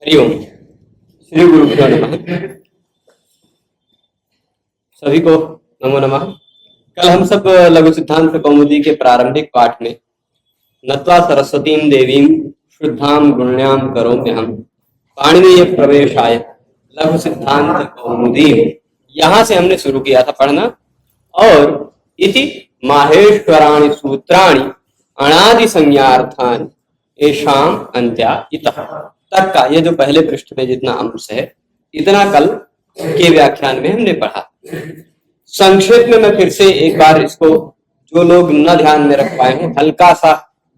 हरिओम। श्री गुरुभ्यो नमः। सभी को नमो नमः। कल हम सब लघु सिद्धांत कौमुदी के प्रारंभिक पाठ में नत्वा सरस्वतीं देवीं शुद्धां गुण्यां करोम्यहम् पाणिनीय प्रवेशाय लघु सिद्धांत कौमुदी, यहाँ से हमने शुरू किया था पढ़ना। और इति माहेश्वराणि सूत्राणि अनादि संज्ञार्थानि येषाम् अन्त्या इतः तक का ये जो पहले पृष्ठ में जितना अंश है इतना कल के व्याख्यान में हमने पढ़ा। संक्षेप में मैं फिर से एक बार इसको जो लोग न ध्यान में रख पाए हों हल्का सा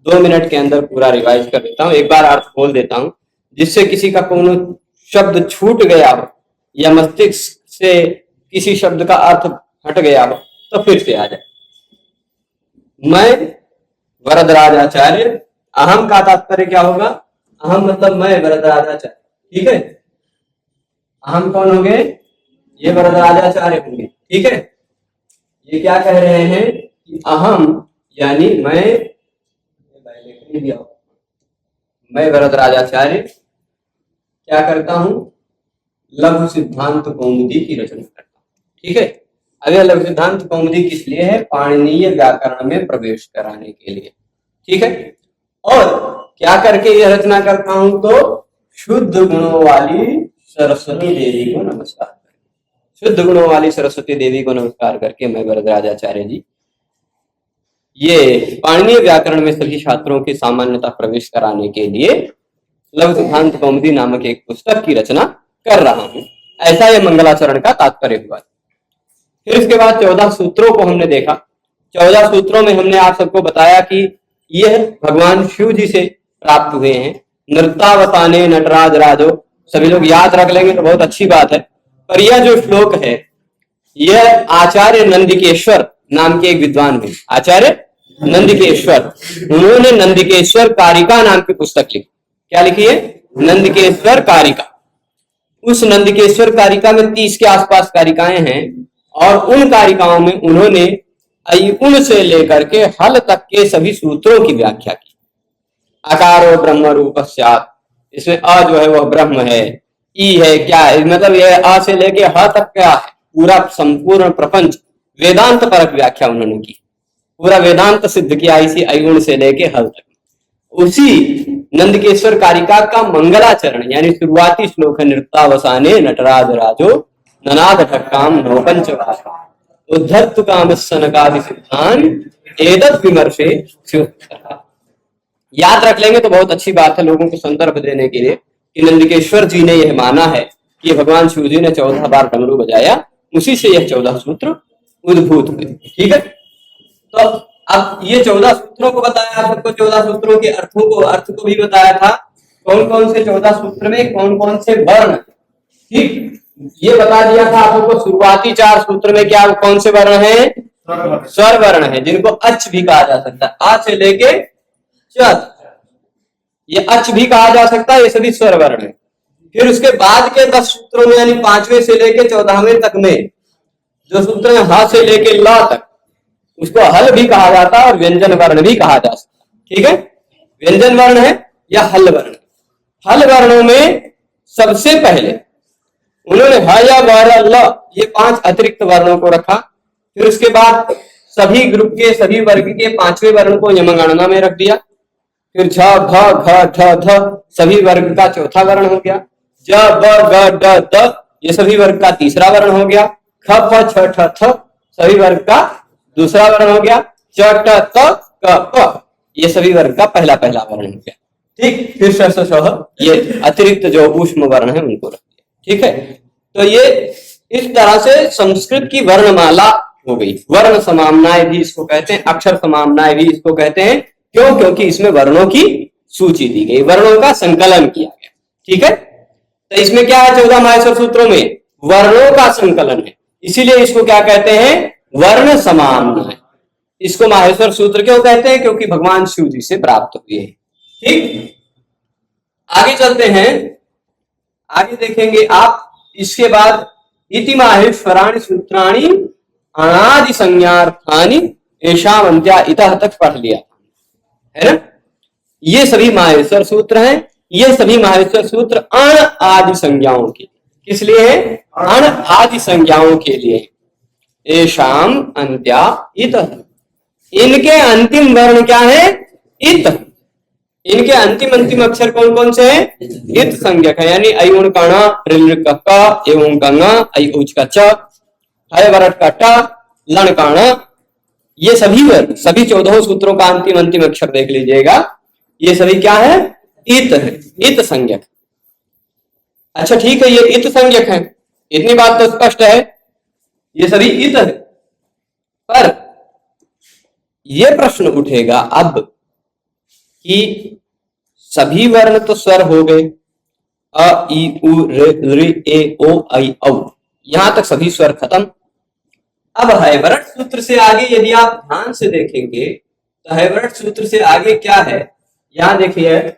2 मिनट के अंदर पूरा रिवाइज कर देता हूँ। एक बार अर्थ बोल देता हूँ, जिससे किसी का कोनो शब्द छूट गया हो या मस्तिष्क से किसी शब्द का अर्थ हट गया हो तो फिर से आ जाए। मैं वरदराजाचार्य, अहम का तात्पर्य क्या होगा? अहम मतलब मैं वरदराजाचार्य, ठीक है। अहम कौन होंगे? ये वरदराजाचार्य होंगे, ठीक है। ये क्या कह रहे हैं कि अहम यानी मैं वरदराजाचार्य क्या करता हूं? लघु सिद्धांत कौमुदी की रचना करता हूं, ठीक है। अब यह लघु सिद्धांत कौमुदी किस लिए है? पाणिनीय व्याकरण में प्रवेश कराने के लिए, ठीक है। और क्या करके यह रचना करता हूं? तो शुद्ध गुणों वाली सरस्वती देवी को नमस्कार करके, शुद्ध गुणों वाली सरस्वती देवी को नमस्कार करके मैं वरदराजाचार्य जी ये पाणिनीय व्याकरण में सभी छात्रों के सामान्यता प्रवेश कराने के लिए लघु सिद्धांत कौमुदी नामक एक पुस्तक की रचना कर रहा हूं। ऐसा यह मंगलाचरण का तात्पर्य हुआ। फिर इसके बाद 14 सूत्रों को हमने देखा। 14 सूत्रों में हमने आप सबको बताया कि यह भगवान शिव जी से प्राप्त हुए हैं। नृत्तावताने नटराज राजो, सभी लोग याद रख लेंगे तो बहुत अच्छी बात है। पर यह जो श्लोक है यह आचार्य नंदिकेश्वर नाम के एक विद्वान हैं, आचार्य नंदिकेश्वर। उन्होंने नंदिकेश्वर कारिका नाम की पुस्तक लिखी। क्या लिखी है? नंदिकेश्वर कारिका। उस नंदिकेश्वर कारिका में 30 के आसपास कारिकाएं हैं और उन कारिकाओं में उन्होंने उन से लेकर के हल तक के सभी सूत्रों की व्याख्या की। आकारो ब्रह्म रूप स्यात्, इसमें अ जो है वह ब्रह्म है, ई है क्या है, मतलब यह अ से लेके ह तक क्या है, पूरा संपूर्ण प्रपंच वेदांत परक व्याख्या उन्होंने की। पूरा वेदांत सिद्ध किया इसी अयुण से लेके हल तक। उसी नंदकेश्वर कारिका का मंगलाचरण यानी शुरुआती श्लोक है नृत्तावसाने नटराज राजो ननाद ठक्काम नौपंच वासा उद्धर्त काम सनकादि सिद्धान एतत् विमर्शे। याद रख लेंगे तो बहुत अच्छी बात है लोगों को संदर्भ देने के लिए कि नंदिकेश्वर जी ने यह माना है कि भगवान शिव जी ने 14 बार डमरू बजाया, उसी से यह 14 सूत्र उद्भूत हुए, ठीक है। तो अब ये 14 सूत्रों को बताया, सबको 14 सूत्रों के अर्थ को भी बताया था। कौन कौन से 14 सूत्र में कौन कौन से वर्ण, ठीक, ये बता दिया था आपको। शुरुआती 4 सूत्र में क्या कौन से वर्ण हैं? स्वर वर्ण है, जिनको अच भी कहा जा सकता है। आ से लेके ये अच भी कहा जा सकता है, ये सभी स्वर वर्ण है। फिर उसके बाद के 10 सूत्रों में यानी 5वें से लेके 14वें तक में जो सूत्र है ह से लेके ल तक, उसको हल भी कहा जाता है और व्यंजन वर्ण भी कहा जा सकता है, ठीक है। व्यंजन वर्ण है या हल वर्ण। हल वर्णों में सबसे पहले उन्होंने ह या वर ल ये 5 अतिरिक्त वर्णों को रखा। फिर उसके बाद सभी ग्रुप के सभी वर्ग के 5वें वर्ण को यमगणना में रख दिया। फिर झ भ घ ढ ध सभी वर्ग का चौथा वर्ण हो गया। ज ब ग ड द ये सभी वर्ग का तीसरा वर्ण हो गया। ख फ छ ठ थ सभी वर्ग का दूसरा वर्ण हो गया। च ट त क प ये सभी वर्ग का पहला वर्ण हो गया, ठीक। फिर श स ये अतिरिक्त जो ऊष्म वर्ण है उनको रख दिया, ठीक है। तो ये इस तरह से संस्कृत की वर्णमाला हो गई। वर्ण समामनाएं भी इसको कहते हैं, अक्षर समामनाएं भी इसको कहते हैं। क्यों? क्योंकि इसमें वर्णों की सूची दी गई, वर्णों का संकलन किया गया, ठीक है। तो इसमें क्या है? 14 माहेश्वर सूत्रों में वर्णों का संकलन है, इसीलिए इसको क्या कहते हैं? वर्ण समामनाएं। इसको माहेश्वर सूत्र क्यों कहते हैं? क्योंकि भगवान शिव जी से प्राप्त हुए हैं, ठीक। आगे चलते हैं, आगे देखेंगे आप। इसके बाद इति माहेश्वराणि सूत्राणि अनादि संज्ञार्थानि येषाम् अन्त्या इतः तक पढ़ लिया है ना। ये सभी माहेश्वर सूत्र हैं, ये सभी माहेश्वर सूत्र अण आदि संज्ञाओं के, किस लिए है? अण आदि संज्ञाओं के लिए। एषाम अंत्या इत, इनके अंतिम वर्ण क्या है? इत। इनके अंतिम अक्षर कौन कौन से हैं? इत संज्ञक है, यानी ऐ उण का ण, ऋ का क, एवं का ङ, ऐ उच का च, है वरट का ट, लण का ण, ये सभी वर्ण, सभी 14 सूत्रों का अंतिम अक्षर देख लीजिएगा, ये सभी क्या है? इत है, इत संज्ञक। अच्छा ठीक है, ये इत संज्ञक है, इतनी बात तो स्पष्ट है, ये सभी इत है। पर यह प्रश्न उठेगा अब कि सभी वर्ण तो स्वर हो गए, अ ई उ ऋ ए ओ ऐ औ, यहां तक सभी स्वर खत्म। अब हैवरट सूत्र से आगे यदि आप ध्यान से देखेंगे तो हैवरट सूत्र से आगे क्या है? यहां देखिए,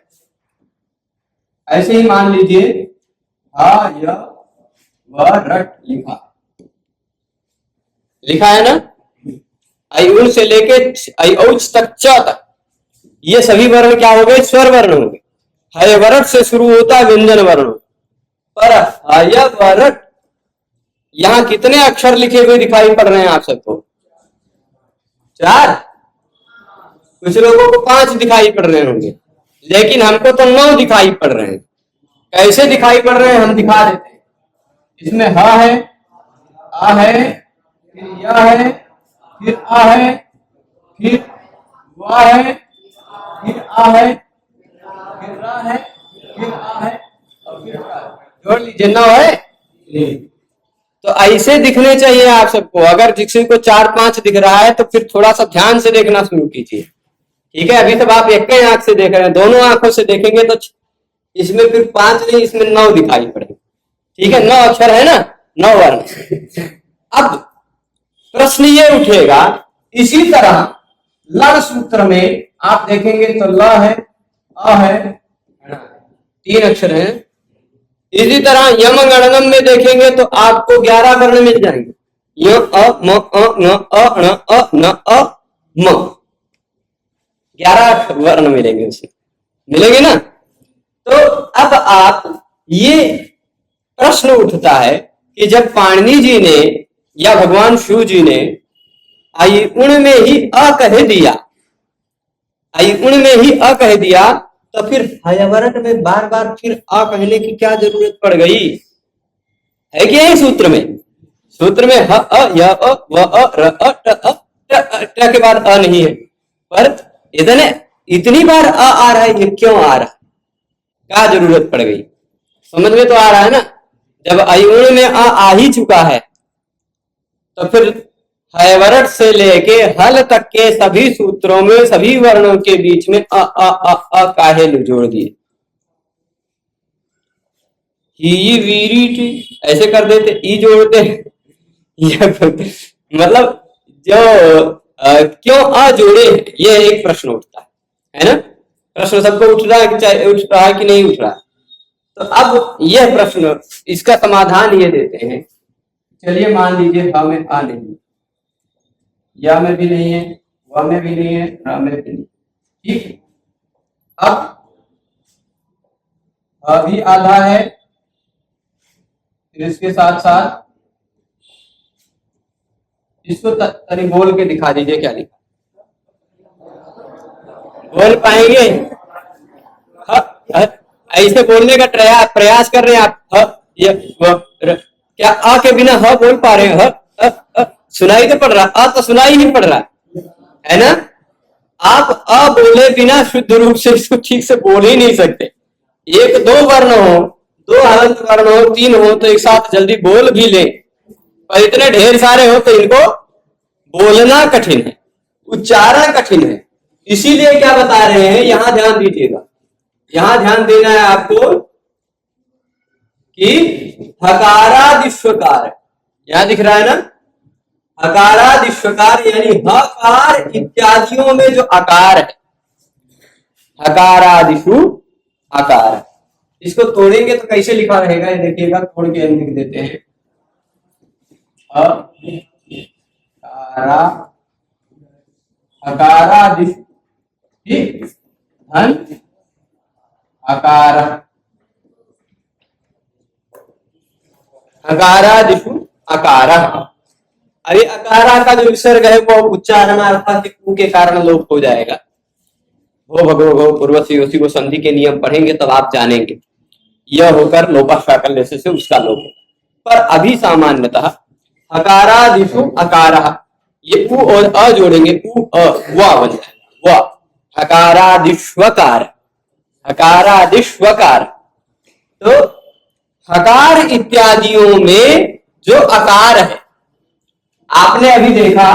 ऐसे ही मान लीजिए हैवरट लिखा है ना, ऐ उण से लेके ऐ औच तक, च तक, ये सभी वर्ण क्या हो गए? स्वर वर्ण हो गए। हैवरट से शुरू होता है व्यंजन वर्ण, पर हैवरट यहां कितने अक्षर लिखे हुए दिखाई पड़ रहे हैं आप सबको? 4, कुछ लोगों को 5 दिखाई पड़ रहे होंगे, लेकिन हमको तो 9 दिखाई पड़ रहे हैं। कैसे दिखाई पड़ रहे हैं हम दिखा देते हैं। इसमें ह है, आ है, फिर या है, फिर आ है, फिर वा है, फिर आ है, फिर रा है, फिर आ है और फिर रा है। जोड़ लीजिए, 9 है। तो ऐसे दिखने चाहिए आप सबको। अगर किसी को 4-5 दिख रहा है तो फिर थोड़ा सा ध्यान से देखना शुरू कीजिए, ठीक है? अभी तक आप एक ही आंख से देख रहे हैं, दोनों आंखों से देखेंगे तो इसमें फिर 5 नहीं, इसमें 9 दिखाई पड़ेंगे, ठीक है? 9 अक्षर है ना, 9 वर्ण। अब प्रश्न ये उठेगा, इसी तरह लण सूत्र में आप देखेंगे तो ल है, अ है, 3 अक्षर हैं। इसी तरह यम गणनम में देखेंगे तो आपको 11 वर्ण मिल जाएंगे, य अ म अ न अ ण अ न अ म, 11 वर्ण मिलेंगे, उसमें मिलेंगे ना। तो अब आप, ये प्रश्न उठता है कि जब पाणिनि जी ने या भगवान शिव जी ने आई उण में ही अ कह दिया, आई उण में ही अ कह दिया, तो फिर हैवरट में बार बार फिर अ कहने की क्या जरूरत पड़ गई? है कि नहीं? सूत्र में ह अ य अ व अ र अ ट अ ट के बाद अ नहीं है, पर इतनी बार आ रहा है, ये क्यों आ रहा है? क्या जरूरत पड़ गई? समझ में तो आ रहा है ना। जब अयुण में आ ही चुका है तो फिर हैवरट से लेके हल तक के सभी सूत्रों में सभी वर्णों के बीच में अ काहे जोड़ दिए? ही वीरी टी ऐसे कर देते, ई जोड़ते मतलब जो क्यों अ जोड़े, ये एक प्रश्न उठता है ना? प्रश्न सबको उठ रहा है कि चाहे उठ रहा है कि नहीं उठ रहा है? तो अब यह प्रश्न, इसका समाधान ये देते हैं। चलिए मान लीजिए ह में आ नहीं, या में भी नहीं है, व में भी नहीं है, र में भी नहीं, ठीक। अब अभी आधा है, फिर इसके साथ साथ इसको तनी बोल के दिखा दीजिए, क्या लिखा? बोल पाएंगे? ऐसे बोलने का प्रयास कर रहे हैं आप। ये क्या आ के बिना ह बोल पा रहे हैं? सुनाई तो पड़ रहा, आ तो सुनाई नहीं पड़ रहा है ना। आप अ बोले बिना शुद्ध रूप से इसको ठीक से बोल ही नहीं सकते। एक दो वर्ण हो, दो हलंत वर्ण हो, 3 हो तो एक साथ जल्दी बोल भी ले, पर इतने ढेर सारे हो तो इनको बोलना कठिन है, उच्चारण कठिन है। इसीलिए क्या बता रहे हैं, यहां ध्यान दीजिएगा, यहां ध्यान देना है आपको कि हकारादिश्वकार, यहां दिख रहा है ना, हकारादिश्वकार यानी हकार इत्यादियों में जो आकार है, हकारादिशु आकार, इसको तोड़ेंगे तो कैसे लिखा रहेगा, ये देखिएगा, तोड़ के हम लिख देते हैं। हकारादिशु, ठीक, धन अकार, अकारादिषु अकारः। अरे अकारा का जो विसर्ग है वो उच्चारणार्थ के कारण लोप हो जाएगा। भो भगो भो पूर्व से उसी को संधि के नियम पढ़ेंगे तब आप जानेंगे। यह होकर लोपा शाकल्य से उसका लोप होगा। पर अभी सामान्यतः अकारादिषु अकारः, ये उ और अ जोड़ेंगे, उ अ वा बन जाएगा, वा। हकारादिष्वकार, हकारादिष्वकार। तो हकार इत्यादियों में जो अकार है, आपने अभी देखा,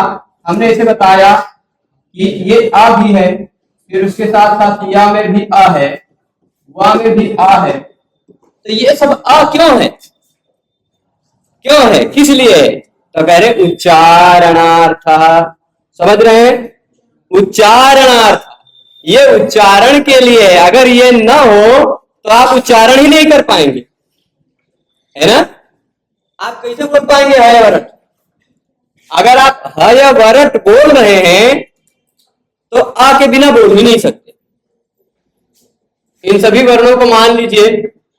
हमने इसे बताया कि ये अ भी है, फिर उसके साथ साथ या में भी अ है, वा में भी अ है। तो ये सब अ क्यों है, क्यों है, किस लिए है? तो कह रहे उच्चारणार्थ। समझ रहे हैं? उच्चारणार्थ, ये उच्चारण के लिए है। अगर ये न हो तो आप उच्चारण ही नहीं कर पाएंगे, है ना? आप कैसे बोल पाएंगे है वरट? अगर आप हय वरट बोल रहे हैं तो आ के बिना बोल ही नहीं सकते। इन सभी वर्णों को मान लीजिए,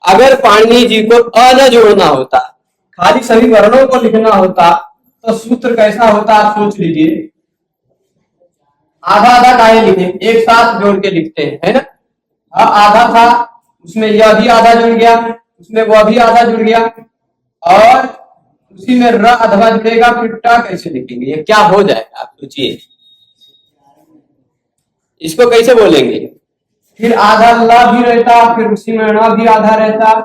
अगर पाणिनि जी को अ न जोड़ना होता, खाली सभी वर्णों को लिखना होता, तो सूत्र कैसा होता आप सोच लीजिए। आधा आधा काहे लिखे, एक साथ जोड़ के लिखते हैं, है ना? आधा था, उसमें यह भी आधा जुड़ गया, उसमें वह भी आधा जुड़ गया, और उसी में र अधवा जुड़ेगा, फिर ट कैसे लिखेंगे? ये क्या हो जाएगा आप सोचिए, इसको कैसे बोलेंगे? फिर आधा ला भी रहता, फिर उसी में न भी आधा रहता,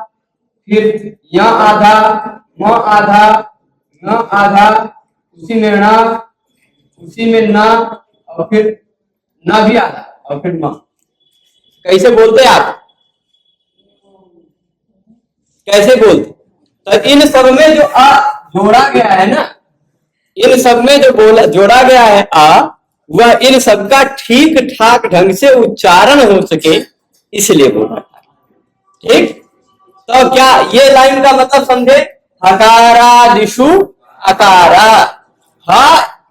फिर यहाँ आधा, म आधा, न आधा, उसी में न, उसी में न, और फिर न भी आधा, और फिर म। कैसे बोलते आप, कैसे बोलते? तो इन सब में जो आ जोड़ा गया है ना, इन सब में जो बोला जोड़ा गया है आ, वह इन सबका ठीक ठाक ढंग से उच्चारण हो सके इसलिए बोल रहा है। ठीक, तो क्या ये लाइन का मतलब समझे? हकारादिषु अकारा।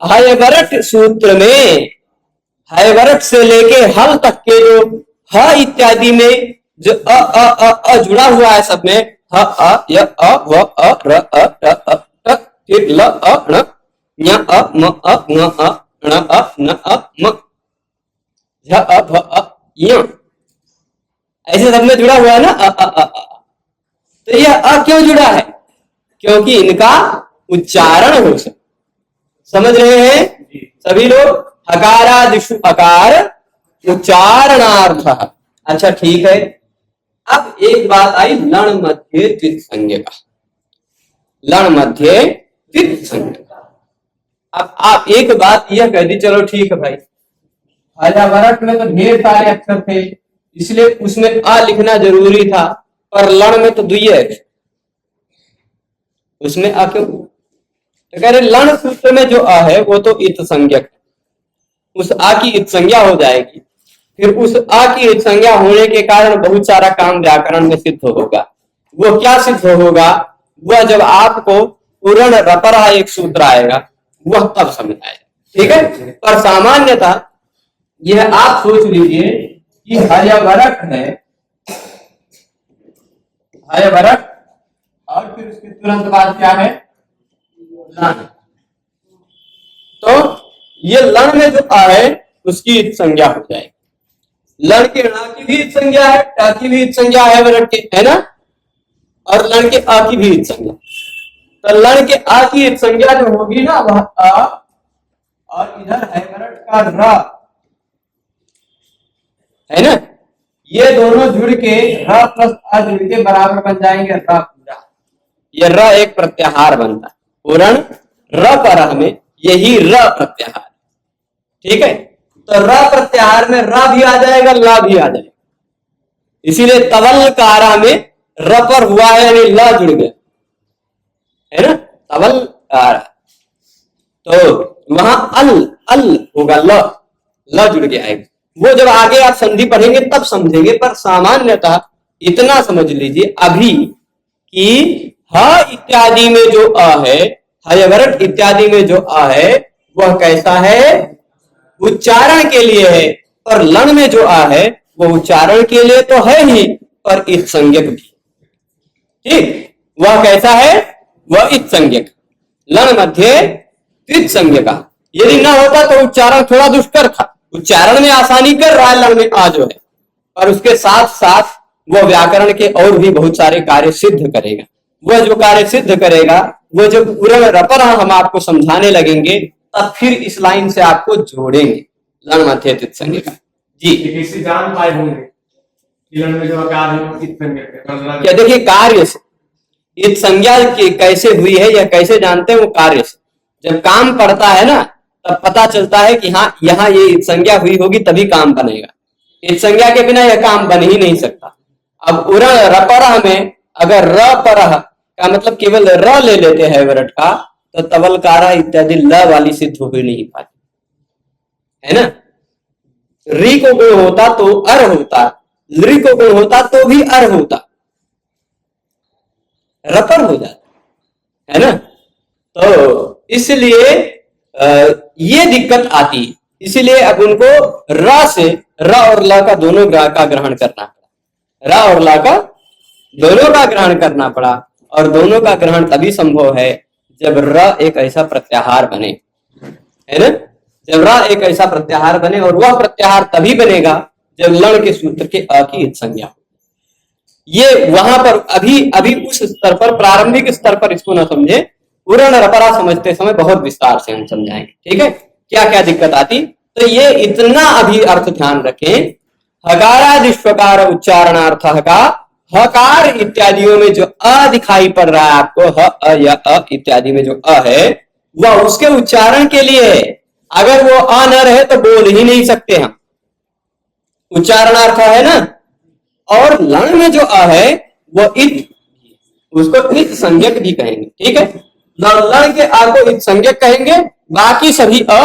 हयवरट सूत्र में हयवरट से लेके हल तक के जो ह इत्यादि में जो अ जुड़ा हुआ है, सब में ह अ य अ व अ र अ ट अ ट, फिर ल अ ण, ञ अ म अ ङ अ ण अ न अ म, झ अ भ अ य, ऐसे सब में जुड़ा हुआ है ना अ। तो यह अ क्यों जुड़ा है? क्योंकि इनका उच्चारण हो सके। समझ रहे हैं सभी लोग? हकारादिषु अकार उच्चारणार्थ। अच्छा ठीक है, अब एक बात आई लण मध्य द्वित संज्ञा का। लण मध्य द्वित संज्ञा, अब आप एक बात यह कह दी, चलो ठीक है भाई, हयवरट में तो ढेर सारे अक्षर थे इसलिए उसमें आ लिखना जरूरी था, पर लण में तो द्विय है, उसमें आ क्यों? तो कह रहे लण सूत्र में जो आ है वो तो इत संज्ञक है, उस आ की इत संज्ञा हो जाएगी। फिर उस आ की इत संज्ञा होने के कारण बहुत सारा काम व्याकरण में सिद्ध होगा। वो क्या सिद्ध होगा? वह जब आपको पूर्ण रपरा एक सूत्र आएगा वह तब समझ आएगा। ठीक है, पर सामान्यतः यह आप सोच लीजिए कि हयवरट है, हयवरट, और फिर उसके तुरंत बाद क्या है? लण। तो ये लण में जो आ है उसकी इत संज्ञा हो जाएगी। लण के ण की भी इत संज्ञा है, ट की भी इत संज्ञा है वरट के, है ना? और लण के आ की भी इत संज्ञा। तो लण के आ की इत संज्ञा जो होगी ना वह आ, और इधर है वरट का र, है ना? ये दोनों जुड़ के र प्लस आ जुड़ के बराबर बन जाएंगे र पूरा। ये र एक प्रत्याहार बनता है, पूर्ण र पर हमें यही र प्रत्याहार। ठीक है, तो र प्रत्याहार में र भी आ जाएगा, ला भी आ जाएगा, इसीलिए तवल कारा में र पर हुआ है यानी ल जुड़ गया, है ना? तवल कारा, तो वहां अल अल होगा, ल जुड़ के आएगा। वो जब आगे आप संधि पढ़ेंगे तब समझेंगे, पर सामान्यतः इतना समझ लीजिए अभी कि ह इत्यादि में जो अ है, हयवरट इत्यादि में जो अ है वह कैसा है? उच्चारण के लिए है। पर लण में जो आ है वो उच्चारण के लिए तो है ही, पर इत संज्ञक भी। ठीक, वह कैसा है? वह इत संज्ञक, लण मध्य त्वित संज्ञका। यदि न होता तो उच्चारण थोड़ा दुष्कर था, उच्चारण में आसानी कर रहा है लण में आ जो है, और उसके साथ साथ वह व्याकरण के और भी बहुत सारे कार्य सिद्ध करेगा। वह जो कार्य सिद्ध करेगा, वह जब उरण रपर हम आपको समझाने लगेंगे, तब फिर इस लाइन से आपको जोड़ेंगे लण मध्य त्वित संज्ञका। जी, किसी जान पाए होंगे में जो क्या देखिए, कार्य से इत संज्ञा की कैसे हुई है, यह कैसे जानते हैं? वो कार्य से जब काम पड़ता है ना, तब पता चलता है कि हाँ यहाँ ये इत संज्ञा हुई होगी तभी काम बनेगा। इत संज्ञा के बिना यह काम बन ही नहीं सकता। अब उरण रपरह में अगर र परह का मतलब केवल र ले लेते हैं विराट का, तो तवलकारा इत्यादि ल वाली सिद्ध हो ही नहीं पाती, है ना। री को गुण होता तो अर होता, लृ को गुण होता तो भी अर होता, रपर हो जाता है ना। तो इसलिए ये दिक्कत आती है। इसलिए अब उनको र से र और ल का दोनों का ग्रहण करना पड़ा, र और ल का दोनों का ग्रहण करना पड़ा। और दोनों का ग्रहण तभी संभव है जब र एक ऐसा प्रत्याहार बने, है ना। जब र एक ऐसा प्रत्याहार बने, और वह प्रत्याहार तभी बनेगा जब लण के सूत्र के अ की इत संज्ञा। ये वहां पर अभी उस स्तर पर, प्रारंभिक स्तर पर इसको न समझे, उरण रपरा समझते समय बहुत विस्तार से हम समझाएंगे। ठीक है, क्या क्या दिक्कत आती। तो ये इतना अभी अर्थ ध्यान रखें, हकारादिष्वकार उच्चारणार्थ का हकार इत्यादियों में जो अ दिखाई पड़ रहा है आपको, ह अ या अ इत्यादि में जो अ है, वह उसके उच्चारण के लिए है। अगर वो अ न रहे तो बोल ही नहीं सकते हम, उच्चारणार्थ है ना। और लण में जो अ है वो इत, उसको इत संज्ञक भी कहेंगे। ठीक है, लण के अ को इत संज्ञक कहेंगे, बाकी सभी अ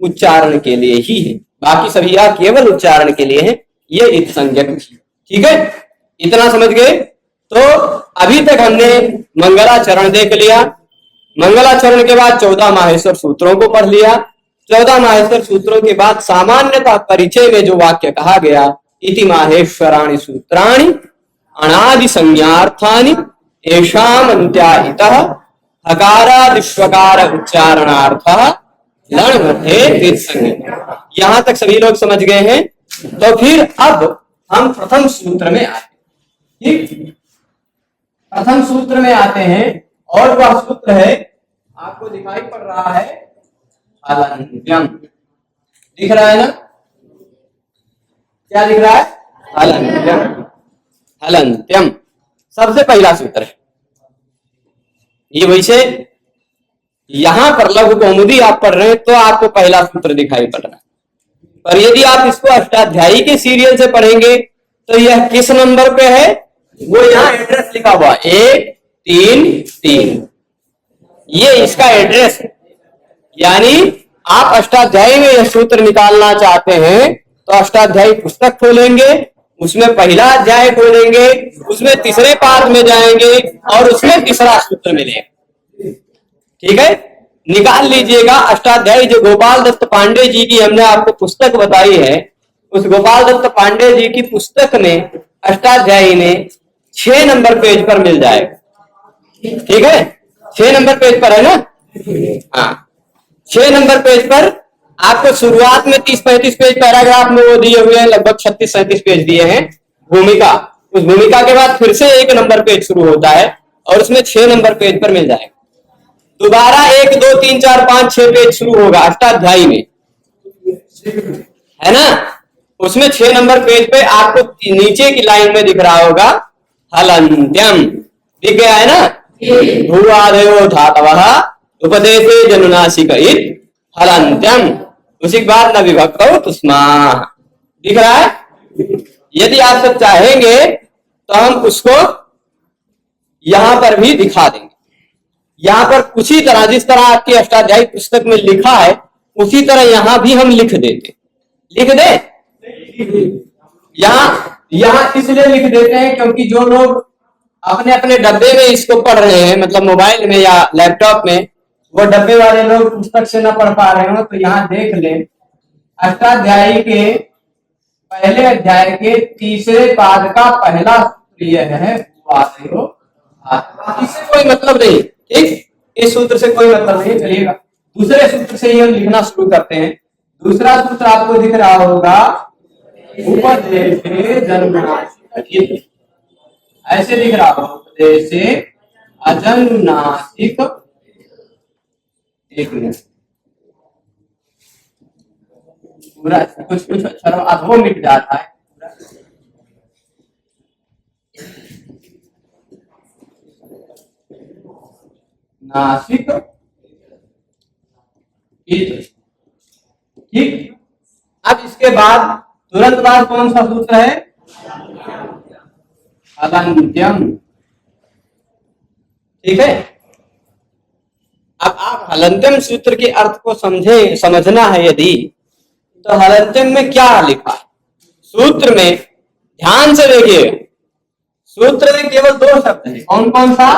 उच्चारण के लिए ही है, बाकी सभी अ केवल उच्चारण के लिए है, ये इत संज्ञक भी। ठीक है, इतना समझ गए। तो अभी तक हमने मंगलाचरण देख लिया। मंगलाचरण के बाद 14 माहेश्वर सूत्रों को पढ़ लिया। 14 माहेश्वर सूत्रों के बाद सामान्यतः परिचय में जो वाक्य कहा गया, इति माहेश्वराणि सूत्राणि अनादि संज्ञार्थानि येषाम् अन्त्याहितः हकारादिष्वकार उच्चारणार्थः लण मध्ये त्वित संज्ञक। यहां तक सभी लोग समझ गए हैं। तो फिर अब हम प्रथम सूत्र में आते हैं। ठीक, प्रथम सूत्र में आते हैं, और वह सूत्र है, आपको दिखाई पड़ रहा है हलन्त्यम। दिख रहा है ना, क्या दिख रहा है? हलन्त्यम। हलन्त्यम सबसे पहला सूत्र है ये। वैसे यहां पर लघु कौमुदी आप पढ़ रहे हैं तो आपको पहला सूत्र दिखाई पड़ रहा है, पर यदि आप इसको अष्टाध्यायी के सीरियल से पढ़ेंगे तो यह किस नंबर पे है, वो यहाँ एड्रेस लिखा हुआ 133, ये इसका एड्रेस है। यानी आप अष्टाध्यायी में यह सूत्र निकालना चाहते हैं तो अष्टाध्यायी पुस्तक खोलेंगे, उसमें पहला अध्याय खोलेंगे, उसमें तीसरे पाद में जाएंगे और उसमें तीसरा सूत्र मिलेगा। ठीक है, निकाल लीजिएगा। अष्टाध्यायी जो गोपाल दत्त पांडे जी की हमने आपको पुस्तक बताई है, उस गोपाल दत्त पांडे जी की पुस्तक में अष्टाध्यायी ने 6 नंबर पेज पर मिल जाएगा। ठीक है, 6 नंबर पेज पर है ना। हाँ, 6 नंबर पेज पर आपको शुरुआत में 30-35 पेज पैराग्राफ में वो दिए हुए हैं, लगभग 36-37 पेज दिए हैं भूमिका। उस भूमिका के बाद फिर से 1 नंबर पेज शुरू होता है और उसमें 6 नंबर पेज पर मिल जाएगा। दोबारा 1, 2, 3, 4, 5, 6 पेज शुरू होगा अष्टाध्यायी में, है ना। उसमें 6 नंबर पेज पे आपको नीचे की लाइन में दिख रहा होगा हलन्त्यम, दिख गया है ना। भूआदयो धातवः उपदेशे जनुनासिक इत हलन्त्यम, उसी के बाद न विभक्तौ तुस्माः, दिख रहा है। यदि आप सब चाहेंगे तो हम उसको यहां पर भी दिखा देंगे। यहां पर उसी तरह जिस तरह आपकी अष्टाध्यायी पुस्तक में लिखा है उसी तरह यहां भी हम लिख देते, लिख दे। यहां इसलिए लिख देते हैं क्योंकि जो लोग अपने अपने डब्बे में इसको पढ़ रहे हैं, मतलब मोबाइल में या लैपटॉप में, वो डब्बे वाले लोग पुस्तक से ना पढ़ पा रहे हो तो यहाँ देख लें। अष्टाध्यायी के पहले अध्याय के तीसरे पाद का पहला प्रिय है वासयो आत्मा। इससे कोई मतलब नहीं, ठीक, इस सूत्र से कोई मतलब नहीं। चलिएगा दूसरे सूत्र से ही हम लिखना शुरू करते हैं। दूसरा सूत्र आपको दिख रहा होगा, उपदेशे जन्मनासिक, ऐसे दिख रहा होगा, उपदेशे अजन्मनासिक। एक मिनट, पूरा कुछ कुछ अक्षर अधो मिट जाता है। नासिक, ठीक। अब इसके बाद तुरंत बाद कौन सा सूत्र है? हलन्त्यम, ठीक है। अब आप हलन्त्यम सूत्र के अर्थ को समझना है यदि, तो हलन्त्यम में क्या लिखा है सूत्र में, ध्यान से देखिए। सूत्र में केवल दो शब्द है, कौन कौन सा?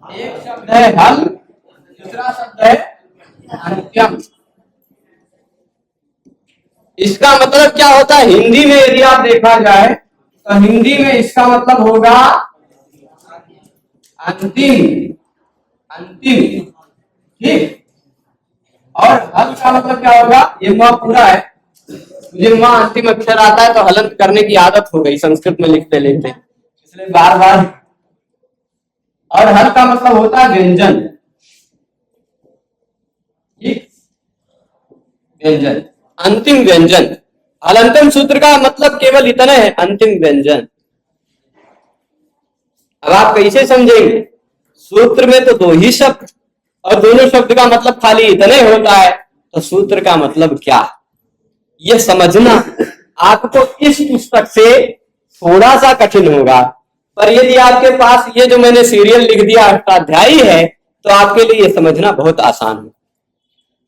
एक शब्द है हल, दूसरा शब्द है अंत्यम। इसका मतलब क्या होता है हिंदी में? यदि आप देखा जाए तो हिंदी में इसका मतलब होगा अंतिम, अंतिम, ठीक। और हल का मतलब क्या होगा? ये माँ पूरा है, मुझे माँ अंतिम अक्षर आता है तो हलंत करने की आदत हो गई संस्कृत में लिखते लिखते, इसलिए बार बार। और हल का मतलब होता है व्यंजन, ठीक, व्यंजन, अंतिम व्यंजन। हलंतम सूत्र का मतलब केवल इतना है, अंतिम व्यंजन। अब आप कैसे समझेंगे? सूत्र में तो दो ही शब्द और दोनों शब्द का मतलब खाली इतने होता है, तो सूत्र का मतलब क्या? यह समझना आपको इस पुस्तक से थोड़ा सा कठिन होगा, पर यदि आपके पास ये जो मैंने सीरियल लिख दिया अष्टाध्यायी है, तो आपके लिए यह समझना बहुत आसान है।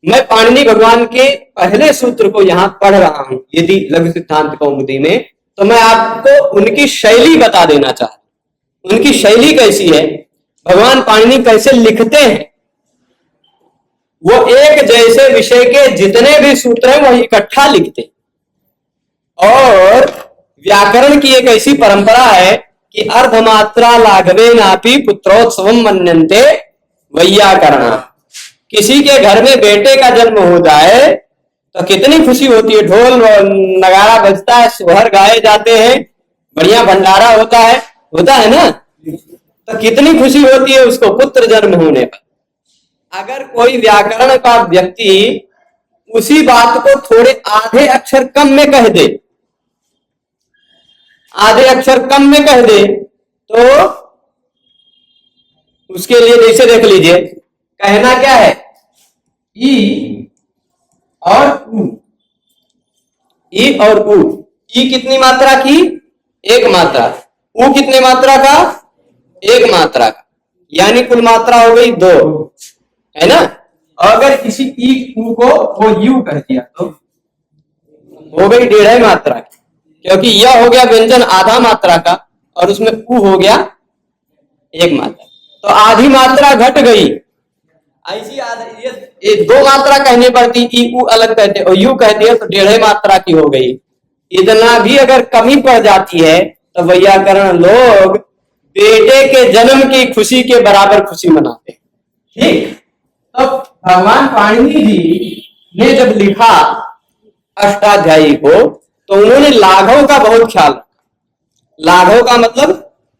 मैं पाणिनि भगवान के पहले सूत्र को यहां पढ़ रहा हूं यदि लघु सिद्धांत कौमुदी में, तो मैं आपको उनकी शैली बता देना चाहता हूं। उनकी शैली कैसी है, भगवान पाणिनि कैसे लिखते हैं। वो एक जैसे विषय के जितने भी सूत्र हैं वो इकट्ठा लिखते, और व्याकरण की एक ऐसी परंपरा है कि अर्धमात्रा लाघवे नापी पुत्रोत्सवम मन्यन्ते वैयाकरणा। किसी के घर में बेटे का जन्म हो जाए तो कितनी खुशी होती है, ढोल नगारा बजता है, सोहर गाए जाते हैं, बढ़िया भंडारा होता है ना, तो कितनी खुशी होती है उसको पुत्र जन्म होने पर। अगर कोई व्याकरण का व्यक्ति उसी बात को थोड़े आधे अक्षर कम में कह दे, आधे अक्षर कम में कह दे, तो उसके लिए जैसे देख लीजिए, कहना क्या है? ई और उ, ई और उ। ई कितनी मात्रा की? एक मात्रा। उ कितने मात्रा का? एक मात्रा का, यानी कुल मात्रा हो गई दो, है ना। अगर किसी ई उ को वो यू कह दिया तो हो गई 1.5 मात्रा की, क्योंकि यह हो गया व्यंजन आधा मात्रा का और उसमें उ हो गया 1 मात्रा, तो आधी मात्रा घट गई। ऐसी ये 2 मात्रा कहनी पड़ती, ई उ अलग कहते और यू कहते हैं तो 1.5 मात्रा की हो गई। इतना भी अगर कमी पड़ जाती है तो वैयाकरण लोग बेटे के जन्म की खुशी के बराबर खुशी मनाते हैं, ठीक। तो भगवान पाणिनि जी ने जब लिखा अष्टाध्यायी को, तो उन्होंने लाघव का बहुत ख्याल रखा। लाघव का मतलब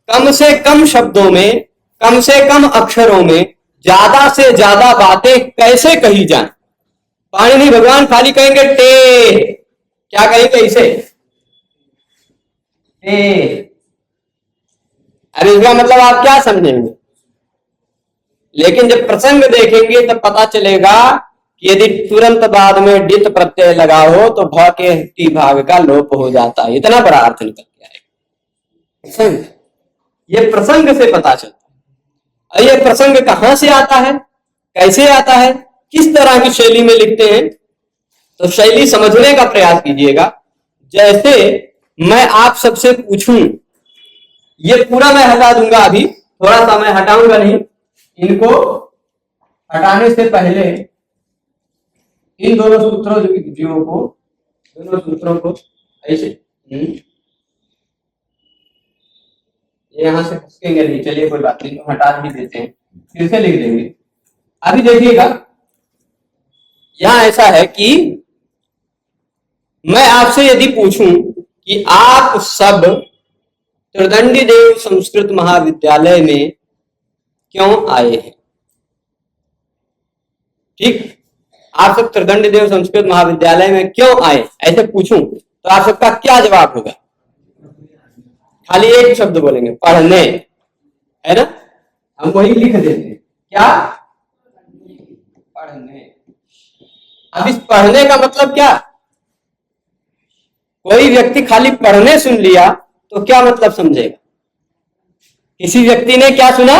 कम से कम शब्दों में, कम से कम अक्षरों में ज्यादा से ज्यादा बातें कैसे कही जाए। पाणिनि भगवान खाली कहेंगे टे, क्या कहेंगे इसे? टे। अब इसका मतलब आप क्या समझेंगे? लेकिन जब प्रसंग देखेंगे तब पता चलेगा कि यदि तुरंत बाद में डित प्रत्यय लगा हो तो भ के टी भाग का लोप हो जाता है। इतना बड़ा अर्थ निकल के आएगा। ये प्रसंग से पता चलता है। ये प्रसंग कहां से आता है, कैसे आता है, किस तरह की शैली में लिखते हैं, तो शैली समझने का प्रयास कीजिएगा। जैसे मैं आप सबसे पूछूं, ये पूरा मैं हटा दूंगा, अभी थोड़ा सा मैं हटाऊंगा नहीं, इनको हटाने से पहले इन दोनों सूत्रों दोनों सूत्रों को ऐसे यहां से खसकेंगे नहीं, चलिए कोई बात नहीं, तो हटा भी देते हैं, फिर से लिख देंगे। अभी देखिएगा, यहां ऐसा है कि मैं आपसे यदि पूछूं कि आप सब त्रिदंडी देव संस्कृत महाविद्यालय में क्यों आए हैं, ठीक, आप सब त्रिदंडी देव संस्कृत महाविद्यालय में क्यों आए, ऐसे पूछूं तो आप सबका क्या जवाब होगा? खाली एक शब्द बोलेंगे, पढ़ने, है ना? हम वही लिख देते हैं, क्या? पढ़ने। अब इस पढ़ने का मतलब क्या? कोई व्यक्ति खाली पढ़ने सुन लिया तो क्या मतलब समझेगा? किसी व्यक्ति ने क्या सुना?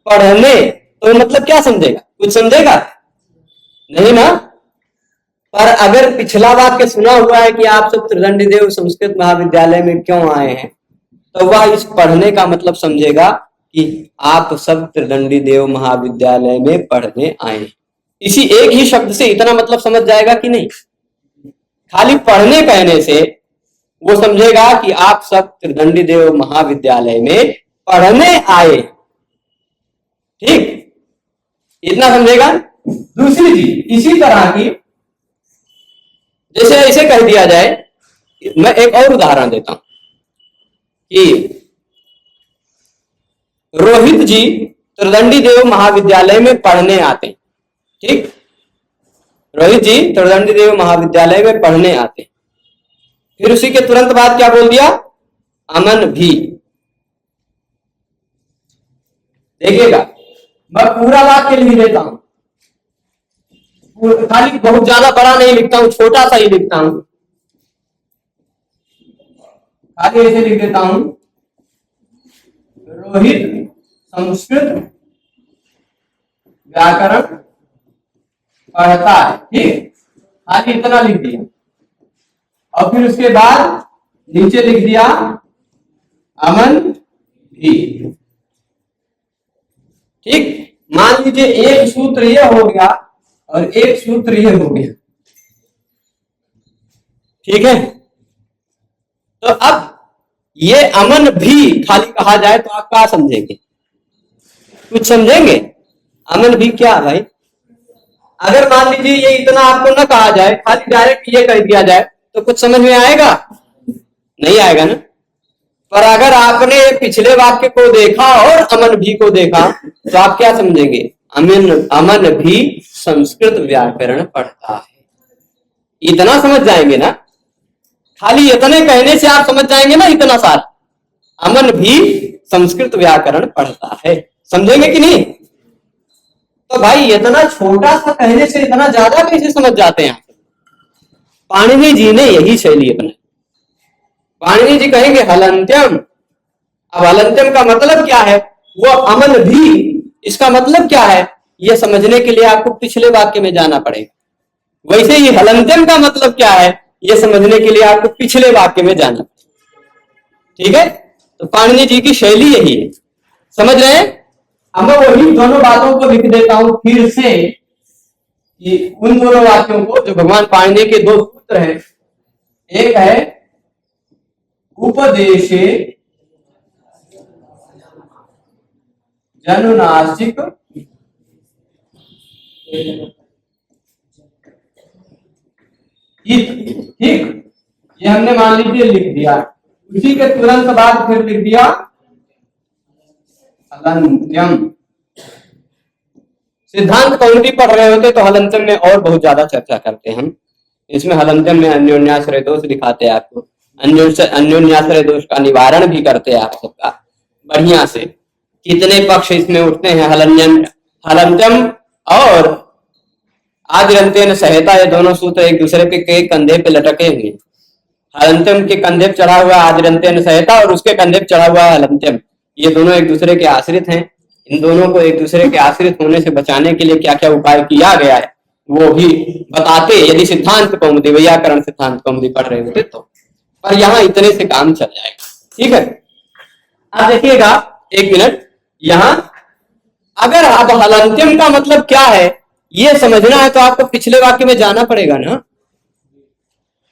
पढ़ने, तो मतलब क्या समझेगा? कुछ समझेगा नहीं ना। पर अगर पिछला वाक्य सुना हुआ है कि आप सब त्रिदंडी देव संस्कृत महाविद्यालय में क्यों आए हैं, तो वह इस पढ़ने का मतलब समझेगा कि आप सब त्रिदंडी देव महाविद्यालय में पढ़ने आए हैं। इसी एक ही शब्द से इतना मतलब समझ जाएगा कि नहीं? खाली पढ़ने कहने से वो समझेगा कि आप सब त्रिदंडी देव महाविद्यालय में पढ़ने आए, ठीक, इतना समझेगा। दूसरी चीज इसी तरह की, जैसे ऐसे कह दिया जाए, मैं एक और उदाहरण देता हूं कि रोहित जी त्रिदंडी देव महाविद्यालय में पढ़ने आते हैं, ठीक, रोहित जी त्रिदंडी देव महाविद्यालय में पढ़ने आते हैं। फिर उसी के तुरंत बाद क्या बोल दिया? अमन भी। देखिएगा, मैं पूरा वाक्य लिख देता हूं, खाली बहुत ज्यादा बड़ा नहीं लिखता हूं, छोटा सा ही लिखता हूं, खाली ऐसे लिख देता हूं, रोहित संस्कृत व्याकरण पढ़ता है, ठीक, खाली इतना लिख दिया। और फिर उसके बाद नीचे लिख दिया अमन भी, ठीक। मान लीजिए एक सूत्र ये हो गया और एक सूत्र ये हो गया, ठीक है। तो अब ये अमन भी खाली कहा जाए तो आप क्या समझेंगे? कुछ समझेंगे? अमन भी क्या भाई? अगर मान लीजिए ये इतना आपको ना कहा जाए, खाली डायरेक्ट ये कह दिया जाए, तो कुछ समझ में आएगा? नहीं आएगा ना। पर अगर आपने पिछले वाक्य को देखा और अमन भी को देखा तो आप क्या समझेंगे? अमन भी संस्कृत व्याकरण पढ़ता है, इतना समझ जाएंगे ना। खाली इतने कहने से आप समझ जाएंगे ना, इतना सारा, अमन भी संस्कृत व्याकरण पढ़ता है, समझेंगे कि नहीं? तो भाई इतना छोटा सा कहने से इतना ज्यादा कैसे समझ जाते हैं? पाणिनि जी ने यही शैली अपनाई। पाणिनि जी कहेंगे हलंत्यम। अब हलंत्यम का मतलब क्या है? वो अमन भी, इसका मतलब क्या है? यह समझने के लिए आपको पिछले वाक्य में जाना पड़ेगा। वैसे ही हलंत्यम का मतलब क्या है, यह समझने के लिए आपको पिछले वाक्य में जाना पड़ेगा, ठीक है। तो पाणिनि जी की शैली यही है, समझ रहे हैं? अब मैं वही दोनों बातों को लिख देता हूं फिर से, कि उन दोनों वाक्यों को जो भगवान पाणिनि के दो सूत्र हैं, एक है उपदेशे जनुनासिक ठीक, ये हमने मान लीजिए लिख दिया। उसी के तुरंत बाद फिर लिख दिया हलंत्यम। सिद्धांत कौमुदी पढ़ रहे होते तो हलंत्यम में और बहुत ज्यादा चर्चा करते हैं हम। इसमें हलंत्यम में अन्योन्याश्रय दोष दिखाते हैं आपको, अन्योन्याश्रय दोष का निवारण भी करते हैं आप सबका बढ़िया से। कितने पक्ष इसमें उठते हैं, हलंत्यम और आदिरंत्येन संहिता, ये दोनों सूत्र एक दूसरे के कंधे पे लटके हुए। हलंत्यम के कंधे पे चढ़ा हुआ आदिरंत्येन संहिता और उसके कंधे पे चढ़ा हुआ हलंत्यम, ये दोनों एक दूसरे के आश्रित हैं। इन दोनों को एक दूसरे के आश्रित होने से बचाने के लिए क्या क्या उपाय किया गया है वो भी बताते, यदि सिद्धांत कौमुदी, व्याकरण सिद्धांत कौमुदी पढ़ रहे होते तो। पर यहाँ इतने से काम चल जाएगा, ठीक है। अब देखिएगा एक मिनट, यहाँ अगर अब हलंत्यम का मतलब क्या है ये समझना है तो आपको पिछले वाक्य में जाना पड़ेगा ना।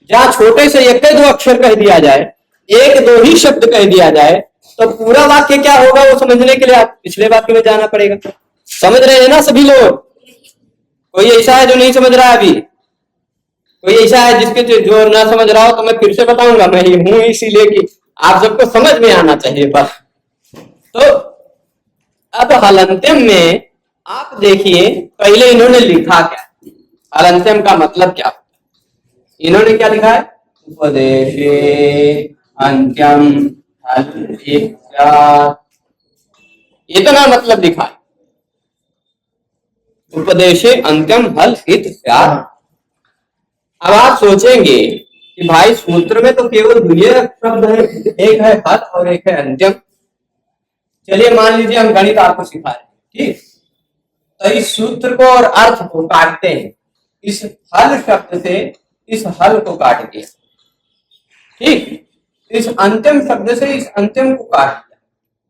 जहां छोटे से एक दो अक्षर कह दिया जाए, एक दो ही शब्द कह दिया जाए, तो पूरा वाक्य क्या होगा वो समझने के लिए आप पिछले वाक्य में जाना पड़ेगा। समझ रहे हैं ना सभी लोग? कोई ऐसा है जो नहीं समझ रहा है अभी? कोई ऐसा है जिसके जो ना समझ रहा हो तो मैं फिर से बताऊंगा, मैं ही हूं इसीलिए कि आप सबको समझ में आना चाहिए बस। तो अब हलंत्यम में आप देखिए पहले इन्होंने लिखा क्या, हलंत्यम का मतलब क्या होता है। इन्होंने क्या लिखा है? उपदेशे अंत्यम हल इत्यात्, इतना मतलब लिखा है, उपदेशे अंत्यम हल इत्यात्। अब आप सोचेंगे कि भाई सूत्र में तो केवल दुनिया शब्द है, एक है हल और एक है अंत्यम। चलिए मान लीजिए हम गणित आपको सिखा रहे हैं, ठीक, तो इस सूत्र को और अर्थ को काटते हैं, इस हल शब्द से इस हल को काट दिया, ठीक, इस अंतिम शब्द से इस अंतिम को काट दिया।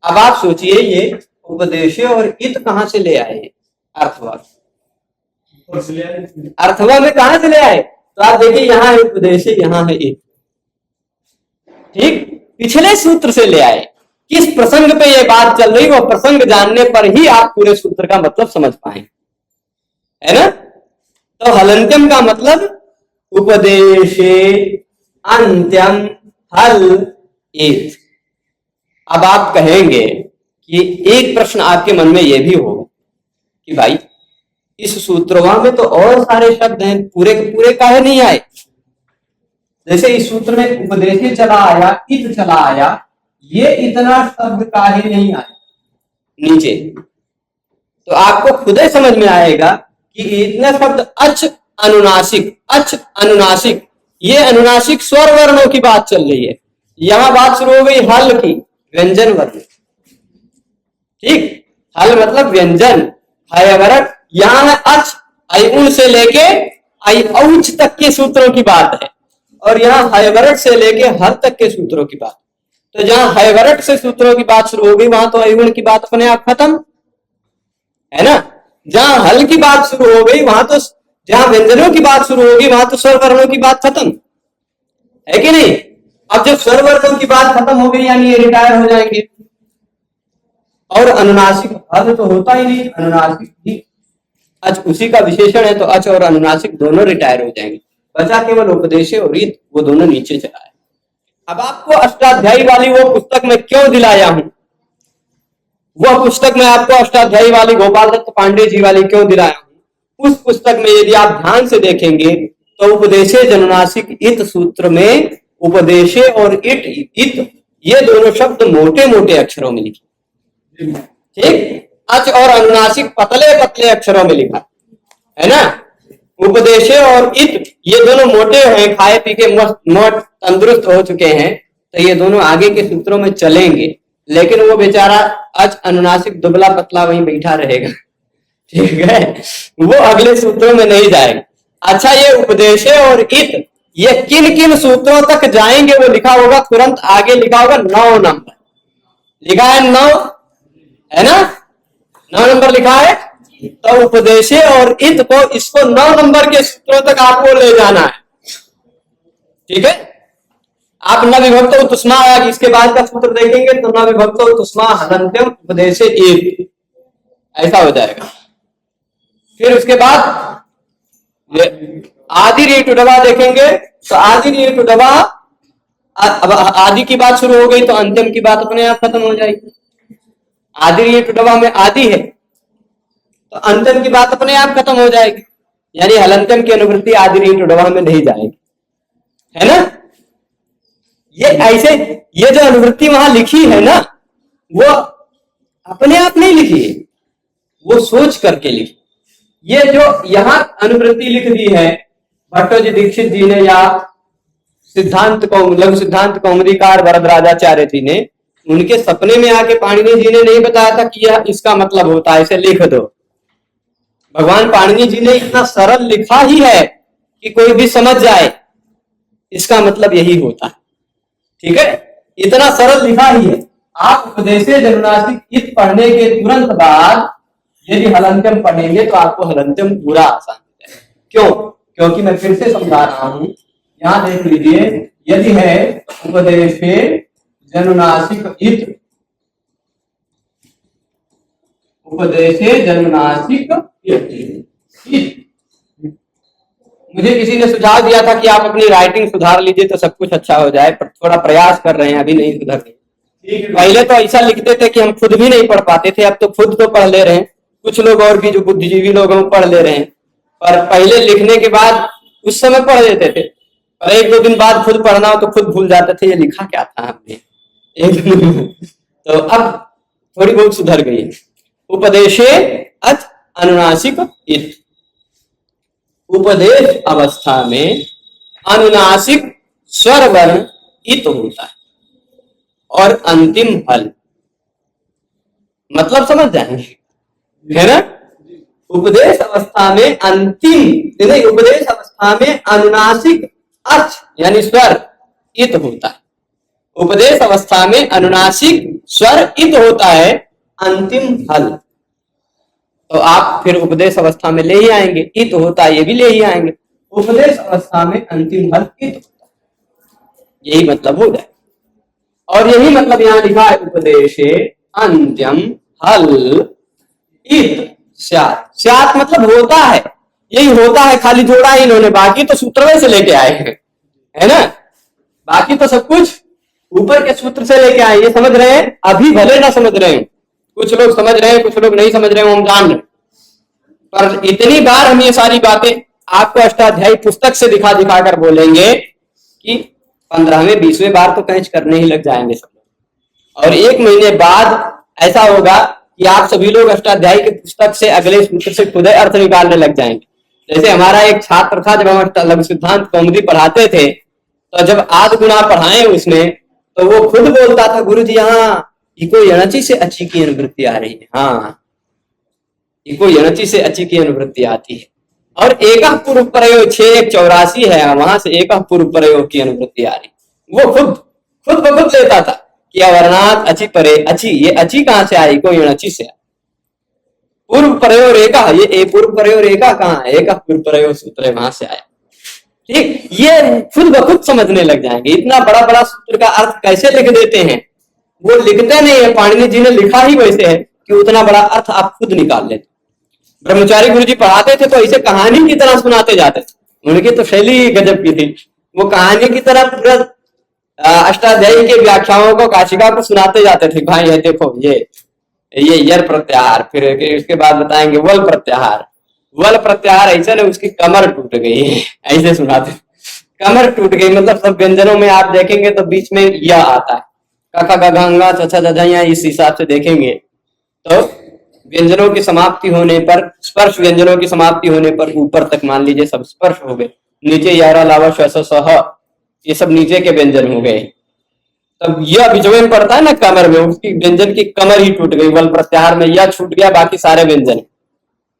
अब आप सोचिए ये उपदेशे और इत कहां से ले आए हैं? अर्थवा, अर्थवा में कहां से ले आए? तो आप देखिए यहाँ है उपदेशे, यहाँ है इत, ठीक, पिछले सूत्र से ले आए। किस प्रसंग पे ये बात चल रही, वो प्रसंग जानने पर ही आप पूरे सूत्र का मतलब समझ पाए, है ना? तो हलंत्यम का मतलब उपदेशे अंत्यम हल इत। अब आप कहेंगे कि एक प्रश्न आपके मन में यह भी हो कि भाई इस सूत्रवा में तो और सारे शब्द हैं, पूरे के पूरे काहे नहीं आए? जैसे इस सूत्र में उपदेशे चला आया, इत चला आया, ये इतना शब्द काहे नहीं आया नीचे? तो आपको खुद ही समझ में आएगा कि इतने शब्द अच अनुनासिक, अच अनुनासिक, ये अनुनासिक स्वर वर्णों की बात चल रही है। यहां बात शुरू हो गई हल की, व्यंजन वर्ण, ठीक, हल मतलब व्यंजन, हयवरट, यहां है अच, अयुण से लेके औच तक के सूत्रों की बात है, और यहाँ हयवरट से लेके हल तक के सूत्रों की बात। तो जहां हयवरट से सूत्रों की बात शुरू हो गई वहां तो अयुण की बात अपने आप खत्म, है ना? जहां हल की बात शुरू हो गई वहां तो, जहां व्यंजनों की बात शुरू होगी वहां तो स्वर वर्णों की बात खत्म, है कि नहीं? अब जब स्वर वर्णों की बात खत्म हो गई यानी ये रिटायर हो जाएंगे, और अनुनासिक हल तो होता ही नहीं, अनुनासिक ही अच उसी का विशेषण है, तो अच और अनुनासिक दोनों रिटायर हो जाएंगे, बचा केवल उपदेशे और रीत, वो दोनों नीचे चला है। अब आपको अष्टाध्यायी वाली वो पुस्तक में क्यों दिलाया हूं, वह पुस्तक में आपको अष्टाध्यायी वाली गोपाल दत्त पांडे जी वाली क्यों दिलाया हूं? उस पुस्तक में यदि आप ध्यान से देखेंगे तो उपदेशे जनुनासिक इत सूत्र में उपदेशे और इत ये दोनों शब्द मोटे मोटे अक्षरों में लिखे, ठीक, अच और अनुनासिक पतले पतले अक्षरों में लिखा, है ना? उपदेशे और इत ये दोनों मोटे हैं, खाए पी के मोट तंदुरुस्त हो चुके हैं, तो ये दोनों आगे के सूत्रों में चलेंगे, लेकिन वो बेचारा अच अनुनासिक दुबला पतला वहीं बैठा रहेगा, ठीक है, वो अगले सूत्रों में नहीं जाएगा। अच्छा, ये उपदेशे और इत ये किन किन सूत्रों तक जाएंगे वो लिखा होगा, तुरंत आगे लिखा होगा 9 नंबर लिखा है, 9, है ना? 9 नंबर लिखा है। तो उपदेशे और इत को, इसको 9 नंबर के सूत्रों तक आपको ले जाना है, ठीक है? आप न विभक्त उत्तस्मा, इसके बाद का सूत्र देखेंगे तो न विभक्त उत्तस्मा हलंत्यम उपदेशे इत, ऐसा हो जाएगा। फिर उसके बाद ये आदि रीटुडवा देखेंगे तो आदि रीटुडवा, अब आदि की बात शुरू हो गई तो अंतिम की बात अपने आप खत्म हो जाएगी। आदि रीटुडवा में आदि है तो अंतिम की बात अपने आप खत्म हो जाएगी, यानी हलंत्यम की अनुवृत्ति आदि रीटुडवा में नहीं जाएगी, है ना? ये ऐसे, ये जो अनुवृत्ति वहां लिखी है ना, वो अपने आप नहीं लिखी है, वो सोच करके लिखी। ये जो यहां अनुवृत्ति लिख दी है भट्टोजी दीक्षित जी ने या सिद्धांत लघु सिद्धांत कौमुदीकार वरदराजाचार्य जी ने, उनके सपने में आके पाणिनि जी ने नहीं बताया था कि यह इसका मतलब होता है, इसे लिख दो। भगवान पाणिनि जी ने इतना सरल लिखा ही है कि कोई भी समझ जाए इसका मतलब यही होता है, ठीक है, इतना सरल लिखा ही है। आप उपदेशे जनुनासिक इत पढ़ने के तुरंत बाद यदि हलंत्यम पढ़ेंगे तो आपको हलंत्यम पूरा आसान हो जाएगा। क्यों? क्योंकि मैं फिर से समझा रहा हूं, यहां देख लीजिए, यदि है उपदेशे जनुनासिक इत उपदेशे जन्मनासिक इत्। मुझे किसी ने सुझाव दिया था कि आप अपनी राइटिंग सुधार लीजिए तो सब कुछ अच्छा हो जाए, पर थोड़ा प्रयास कर रहे हैं, अभी नहीं सुधर रही। पहले तो ऐसा लिखते थे कि हम खुद भी नहीं पढ़ पाते थे, अब तो खुद तो पढ़ ले रहे हैं, कुछ लोग और भी जो बुद्धिजीवी लोग हैं पढ़ ले रहे हैं, पर पहले लिखने के बाद उस समय पढ़ लेते थे, और एक दो दिन बाद खुद पढ़ना हो तो खुद भूल जाते थे ये लिखा क्या था हमने तो अब थोड़ी बहुत सुधर गई है। उपदेशे अथ अनुनासिक इत। उपदेश अवस्था में अनुनासिक स्वर वर्ण इत होता है और अंतिम हल, मतलब समझ जाएंगे, है ना। उपदेश अवस्था में अंतिम, उपदेश अवस्था में अनुनासिक अर्थ यानी स्वर इत होता है। उपदेश अवस्था में अनुनासिक स्वर इत होता है, अंतिम हल। तो आप फिर उपदेश अवस्था में ले ही आएंगे, इत होता है ये भी ले ही आएंगे। उपदेश अवस्था में अंतिम हल इत होता है, यही मतलब हो जाए। और यही मतलब यहां लिखा है, उपदेशे अंत्यम हल इत स्यात्। स्यात् मतलब होता है, यही होता है, खाली जोड़ा ही इन्होंने, बाकी तो सूत्र से लेके आए हैं, है ना। बाकी तो सब कुछ ऊपर के सूत्र से लेके आए, ये समझ रहे हैं। अभी भले ना समझ रहे हैं, कुछ लोग समझ रहे हैं, कुछ लोग नहीं समझ रहे हैं, हम जान रहे हैं, पर इतनी बार हम ये सारी बातें आपको अष्टाध्यायी पुस्तक से दिखा दिखा कर बोलेंगे कि 15वें 20वें बार तो कैच करने ही लग जाएंगे सब लोग। और 1 महीने बाद ऐसा होगा कि आप सभी लोग अष्टाध्यायी के पुस्तक से अगले सूत्र से खुद अर्थ निकालने लग जाएंगे। जैसे हमारा एक छात्र था, जब हम लघु सिद्धांत कौमुदी पढ़ाते थे, तो जब आद गुना पढ़ाए उसमें, तो वो खुद बोलता था, गुरु जी हाँ इको यणचि से अच्छी की अनुवृत्ति आ रही है, हाँ इको यणचि से अच्छी की अनुवृत्ति आती है। और एक पूर्व प्रयोग 6184 है, वहां से एक पूर्व प्रयोग की अनुवृत्ति आ रही, वो खुद ब खुद लेता था कि अवर्णात अची परे अची, ये अची कहां से आई, इको यणचि से। पूर्व प्रयोग रेखा, ये पूर्व प्रयोग रेखा कहाँ है, एक पूर्व प्रयोग सूत्र वहां से आया। ठीक, ये खुद ब खुद समझने लग जाएंगे। इतना बड़ा बड़ा सूत्र का अर्थ कैसे लिख देते हैं, वो लिखते नहीं है, पाणिनि जी ने लिखा ही वैसे है कि उतना बड़ा अर्थ आप खुद निकाल लेते। ब्रह्मचारी गुरु जी पढ़ाते थे तो ऐसे कहानी की तरह सुनाते जाते थे, उनकी तो शैली गजब की थी। वो कहानी की तरह पूरा अष्टाध्यायी के व्याख्याओं को, काशिका को सुनाते जाते थे। भाई ये देखो, ये यर प्रत्याहार, फिर इसके बाद बताएंगे वल प्रत्याहार। वल प्रत्याहार ऐसे ना उसकी कमर टूट गई, ऐसे सुनाते, कमर टूट गई, मतलब सब व्यंजनों में आप देखेंगे तो बीच में यह आता है, कखा गंगा चचा दधैया, इस हिसाब से देखेंगे तो व्यंजनों की समाप्ति होने पर, स्पर्श व्यंजनों की समाप्ति होने पर ऊपर तक मान लीजिए सब स्पर्श हो गए, नीचे यारा लावा श्वस सह, ये सब नीचे के व्यंजन हो गए। तब यह बीच में पड़ता है ना कमर में, उसकी व्यंजन की कमर ही टूट गई। वल प्रत्याहार में यह छूट गया, बाकी सारे व्यंजन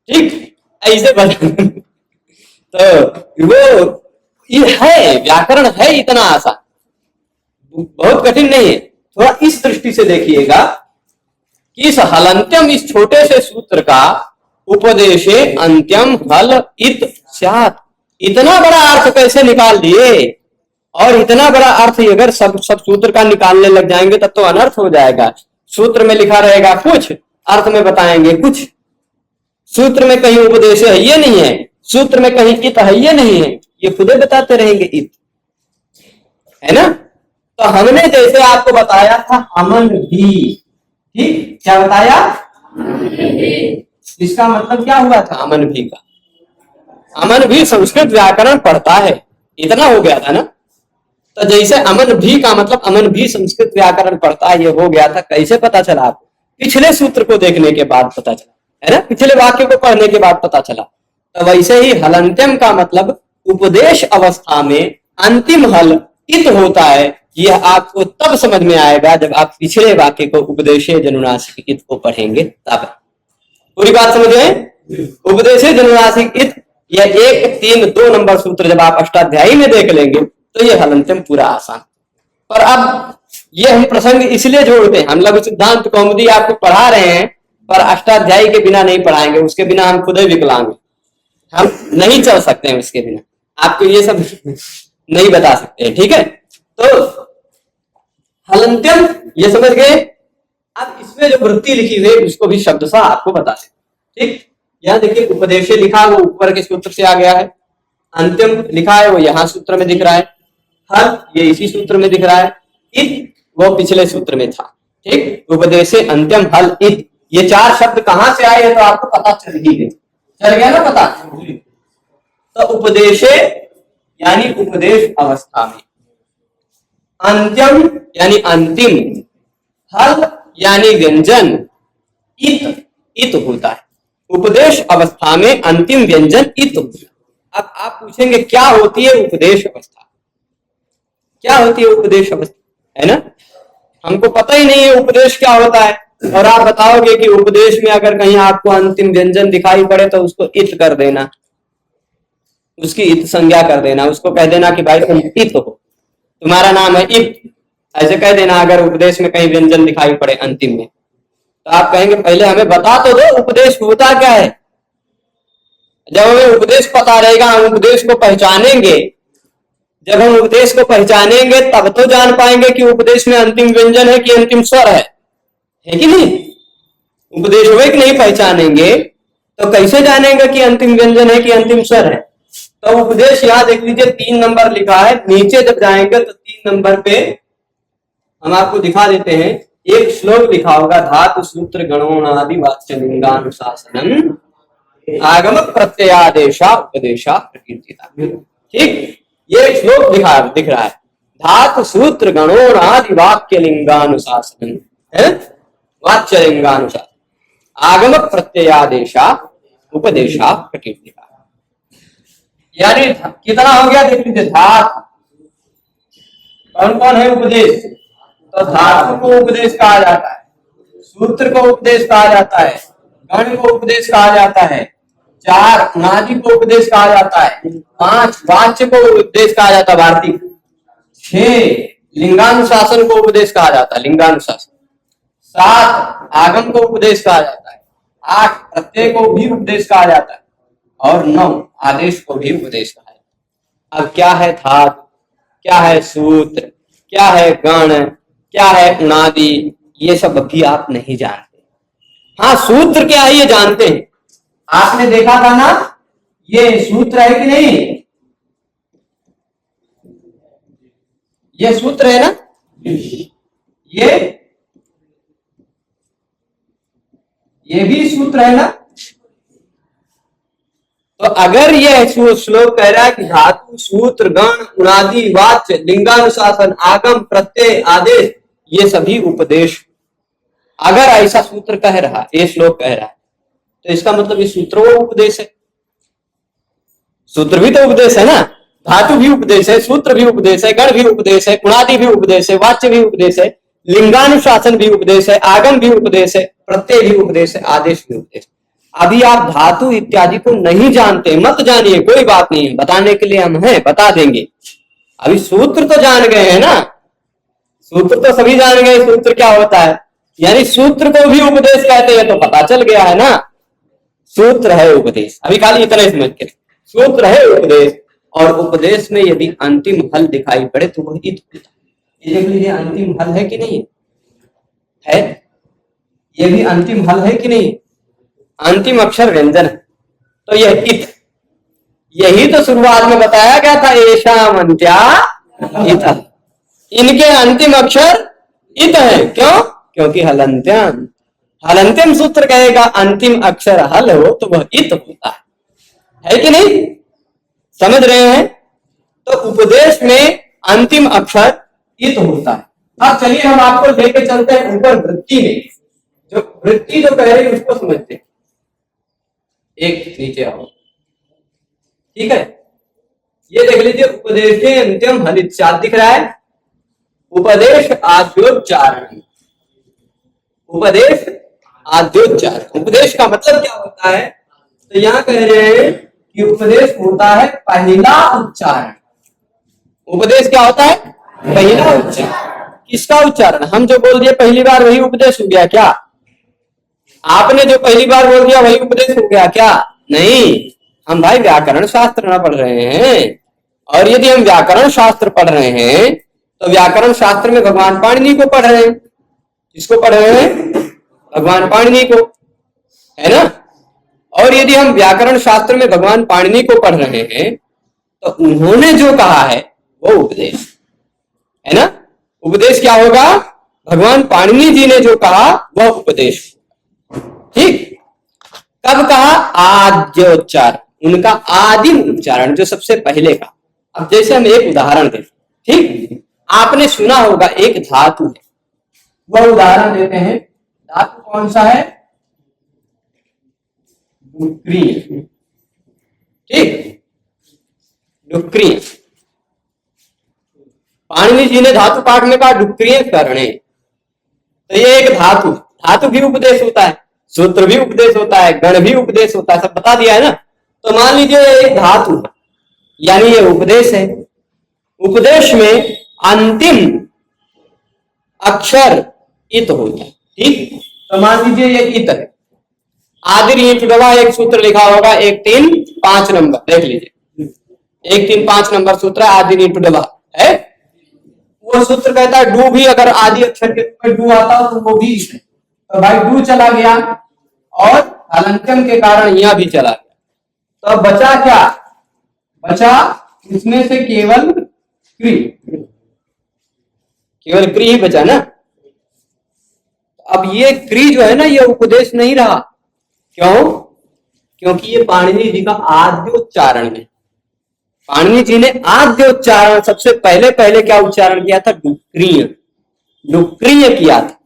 ठीक ऐसे बने। तो वो ये है, व्याकरण है इतना आसान, बहुत कठिन नहीं है। थोड़ा इस दृष्टि से देखिएगा कि इस हलंत्यम, इस छोटे से सूत्र का उपदेशे अंत्यम हल इत स्यात्, इतना बड़ा अर्थ कैसे निकाल दिए। और इतना बड़ा अर्थ अगर सब सूत्र का निकालने लग जाएंगे तब तो अनर्थ हो जाएगा। सूत्र में लिखा रहेगा कुछ, अर्थ में बताएंगे कुछ। सूत्र में कहीं उपदेश है ये नहीं है, सूत्र में कहीं इत है ये नहीं है, ये खुदे बताते रहेंगे इत, है ना। तो हमने जैसे आपको बताया था अमन भी, ठीक, क्या बताया, इसका मतलब क्या हुआ था अमन भी का। अमन भी संस्कृत व्याकरण पढ़ता है, इतना हो गया था ना। तो जैसे अमन भी का मतलब अमन भी संस्कृत व्याकरण पढ़ता है, ये हो गया था। कैसे पता चला आपको, पिछले सूत्र को देखने के बाद पता चला, है ना, पिछले वाक्य को पढ़ने के बाद पता चला। तो वैसे ही हलंत्यम का मतलब उपदेश अवस्था में अंतिम हल इत होता है। यह आपको तब समझ में आएगा जब आप पिछले वाक्य को उपदेशे जनुनासिक इत को पढ़ेंगे, तब। पूरी बात समझ गए। उपदेशे जनुनासिक इत, यह 1, 3, 2 नंबर सूत्र जब आप अष्टाध्यायी में देख लेंगे तो यह हलंत्यम पूरा आसान। पर अब ये हम प्रसंग इसलिए जोड़ते हैं, हम लघु सिद्धांत कौमुदी आपको पढ़ा रहे हैं, पर अष्टाध्यायी के बिना नहीं पढ़ाएंगे, उसके बिना हम खुद ही विकलांग, हम नहीं चल सकते हैं उसके बिना, आपको ये सब नहीं बता सकते हैं, ठीक है। तो हलंत्यम ये समझ गए, अब इसमें जो वृत्ति लिखी हुई है उसको भी शब्दशः आपको बता दें। ठीक, यहाँ देखिए उपदेशे लिखा वो ऊपर के सूत्र से आ गया है, अंतिम लिखा है वो यहाँ सूत्र में दिख रहा है, हल ये इसी सूत्र में दिख रहा है, इत वो पिछले सूत्र में था। ठीक, उपदेशे अंत्यम हल इत, ये चार शब्द कहां से आए हैं तो आपको पता चल ही गया, चल गया ना पता। तो उपदेशे यानी उपदेश अवस्था में, अंत्यम यानी अंतिम, हल यानी व्यंजन, इत होता है। उपदेश अवस्था में अंतिम व्यंजन इत होता है। अब आप पूछेंगे क्या होती है उपदेश अवस्था, क्या होती है उपदेश अवस्था, है ना, हमको पता ही नहीं है उपदेश क्या होता है। और आप बताओगे कि उपदेश में अगर कहीं आपको अंतिम व्यंजन दिखाई पड़े तो उसको इत कर देना, उसकी इत संज्ञा कर देना, उसको कह देना कि भाई तुम इत हो, तुम्हारा नाम है इत, ऐसे कह देना। अगर उपदेश में कहीं व्यंजन दिखाई पड़े अंतिम में तो आप कहेंगे पहले हमें बता तो दो उपदेश होता क्या है। जब हमें उपदेश पता रहेगा, हम उपदेश को पहचानेंगे, जब हम उपदेश को पहचानेंगे तब तो जान पाएंगे कि उपदेश में अंतिम व्यंजन है कि अंतिम स्वर है कि नहीं। उपदेश हुए कि नहीं पहचानेंगे तो कैसे जानेंगे कि अंतिम व्यंजन है कि अंतिम स्वर है। तो उपदेश यहाँ देख लीजिए 3 नंबर लिखा है, नीचे जब जाएंगे तो 3 नंबर पे हम आपको दिखा देते हैं, एक श्लोक लिखा होगा, धातु सूत्र गणोनादि वाच्य लिंगानुशासनम आगम प्रत्ययादेशा उपदेशा प्रकीर्तिता। ठीक, ये श्लोक दिख रहा है, धातु सूत्र गणोनादि वाक्य लिंगानुशासन है, वाच्य लिंगानुशासन आगम प्रत्ययादेशा उपदेशा प्रकीर्तिता। यानी कितना हो गया देख लीजिए, धातु कौन कौन है उपदेश, तो धातु को उपदेश कहा जाता है, सूत्र को उपदेश कहा जाता है, गण को उपदेश कहा जाता है, 4 नादि को उपदेश कहा जाता है, 5 वाच्य को उपदेश कहा जाता है भारतीय, 6 लिंगानुशासन को उपदेश कहा जाता है लिंगानुशासन, 7 आगम को उपदेश कहा जाता है, 8 प्रत्यय को भी उपदेश कहा जाता है और 9 आदेश को भी उपदेश कहा जाता है। अब क्या है धातु, क्या है सूत्र, क्या है गण, क्या है उणादि, ये सब अभी आप नहीं जानते। हाँ, सूत्र क्या है ये जानते हैं, आपने देखा था ना, ये सूत्र है कि नहीं, ये सूत्र है ना, ये भी सूत्र है ना। तो अगर यह श्लोक कह रहा है कि धातु सूत्र गण उणादि वाच्य लिंगानुशासन आगम प्रत्यय आदेश ये सभी उपदेश, अगर ऐसा सूत्र कह रहा, ये श्लोक कह रहा है तो इसका मतलब ये सूत्र वो उपदेश है। सूत्र भी तो उपदेश है ना, धातु भी उपदेश है, सूत्र भी उपदेश है, गण भी उपदेश है, उणादि भी उपदेश है, वाच्य भी उपदेश है, लिंगानुशासन भी उपदेश है, आगम भी उपदेश है, प्रत्यय भी उपदेश है, आदेश भी उपदेश। अभी आप धातु इत्यादि को नहीं जानते, मत जानिए, कोई बात नहीं है, बताने के लिए हम हैं, बता देंगे। अभी सूत्र तो जान गए हैं ना, सूत्र तो सभी जान गए, सूत्र क्या होता है, यानी सूत्र को भी उपदेश कहते हैं तो पता चल गया है ना, सूत्र है उपदेश। अभी खाली इतना समझ के, सूत्र है उपदेश, और उपदेश में यदि अंतिम हल दिखाई पड़े तो वह इत होता है। ये देख लीजिए अंतिम हल है कि नहीं है, ये भी अंतिम हल है कि नहीं, अंतिम अक्षर व्यंजन है, तो यह इत, यही तो शुरुआत में बताया गया था, ऐशा मंत्या इत, इनके अंतिम अक्षर इत है। क्यों? क्योंकि हलंत्यम, हलंत्यम सूत्र कहेगा अंतिम अक्षर हल हो तो वह इत होता है कि नहीं, समझ रहे हैं। तो उपदेश में अंतिम अक्षर इत होता है। अब चलिए हम आपको लेके चलते हैं ऊपर वृत्ति में, जो वृत्ति जो कह रही है उसको समझते हैं। एक नीचे आओ, ठीक है, ये देख लीजिए, उपदेश अंत्यम हलित दिख रहा है, उपदेश आद्योच्चारण, उपदेश आद्योच्चारण। उपदेश का मतलब क्या होता है, तो यहां कह रहे हैं कि उपदेश होता है पहला उच्चारण। उपदेश क्या होता है? पहला उच्चारण। किसका उच्चारण? हम जो बोल दिए पहली बार वही उपदेश हो गया क्या? आपने जो पहली बार बोल दिया वही उपदेश हो गया क्या? नहीं, हम भाई व्याकरण शास्त्र ना पढ़ रहे हैं, और यदि हम व्याकरण शास्त्र पढ़ रहे हैं तो व्याकरण शास्त्र में भगवान पाणिनि को पढ़ रहे हैं, किसको पढ़ रहे हैं? भगवान पाणिनि को, है ना। और यदि हम व्याकरण शास्त्र में भगवान पाणिनि को पढ़ रहे हैं तो उन्होंने जो कहा है वो उपदेश है ना। उपदेश क्या होगा? भगवान पाणिनि जी ने जो कहा वह उपदेश। ठीक, कब कहा? आद्योच्चारण, उनका आदिम उच्चारण, जो सबसे पहले का। अब जैसे हम एक उदाहरण दें, ठीक, आपने सुना होगा एक धातु है, वह उदाहरण देते हैं। धातु कौन सा है? डुक्रीय। ठीक, डुक्रीय। पाणिनि जी ने धातु पाठ में कहा डुक्रीय करणे, तो ये एक धातु, धातु भी उपदेश होता है, सूत्र भी उपदेश होता है, गण भी उपदेश होता है, सब बता दिया है ना। तो मान लीजिए एक धातु है, यानी ये उपदेश है। उपदेश में अंतिम अक्षर इत होता है। ठीक, तो मान लीजिए ये इत है। आदि ईट डबा एक सूत्र लिखा होगा 1 3 5 नंबर, देख लीजिए 1 3 5 नंबर सूत्र आदि ईट डबा है। वो सूत्र कहता है डू भी अगर आदि अक्षर के रूप में डू आता हो तो वो भी, तो भाई डू चला गया और हलंत्यम के कारण यहां भी चला गया, तो अब बचा क्या? बचा इसमें से केवल क्री, केवल क्री ही बचा ना। अब ये क्री जो है ना, ये उपदेश नहीं रहा। क्यों? क्योंकि ये पाणिनि जी का आद्योच्चारण है। पाणिनि जी ने आद्योच्चारण सबसे पहले क्या उच्चारण किया था? डुक्रीय, डुक्रीय किया था।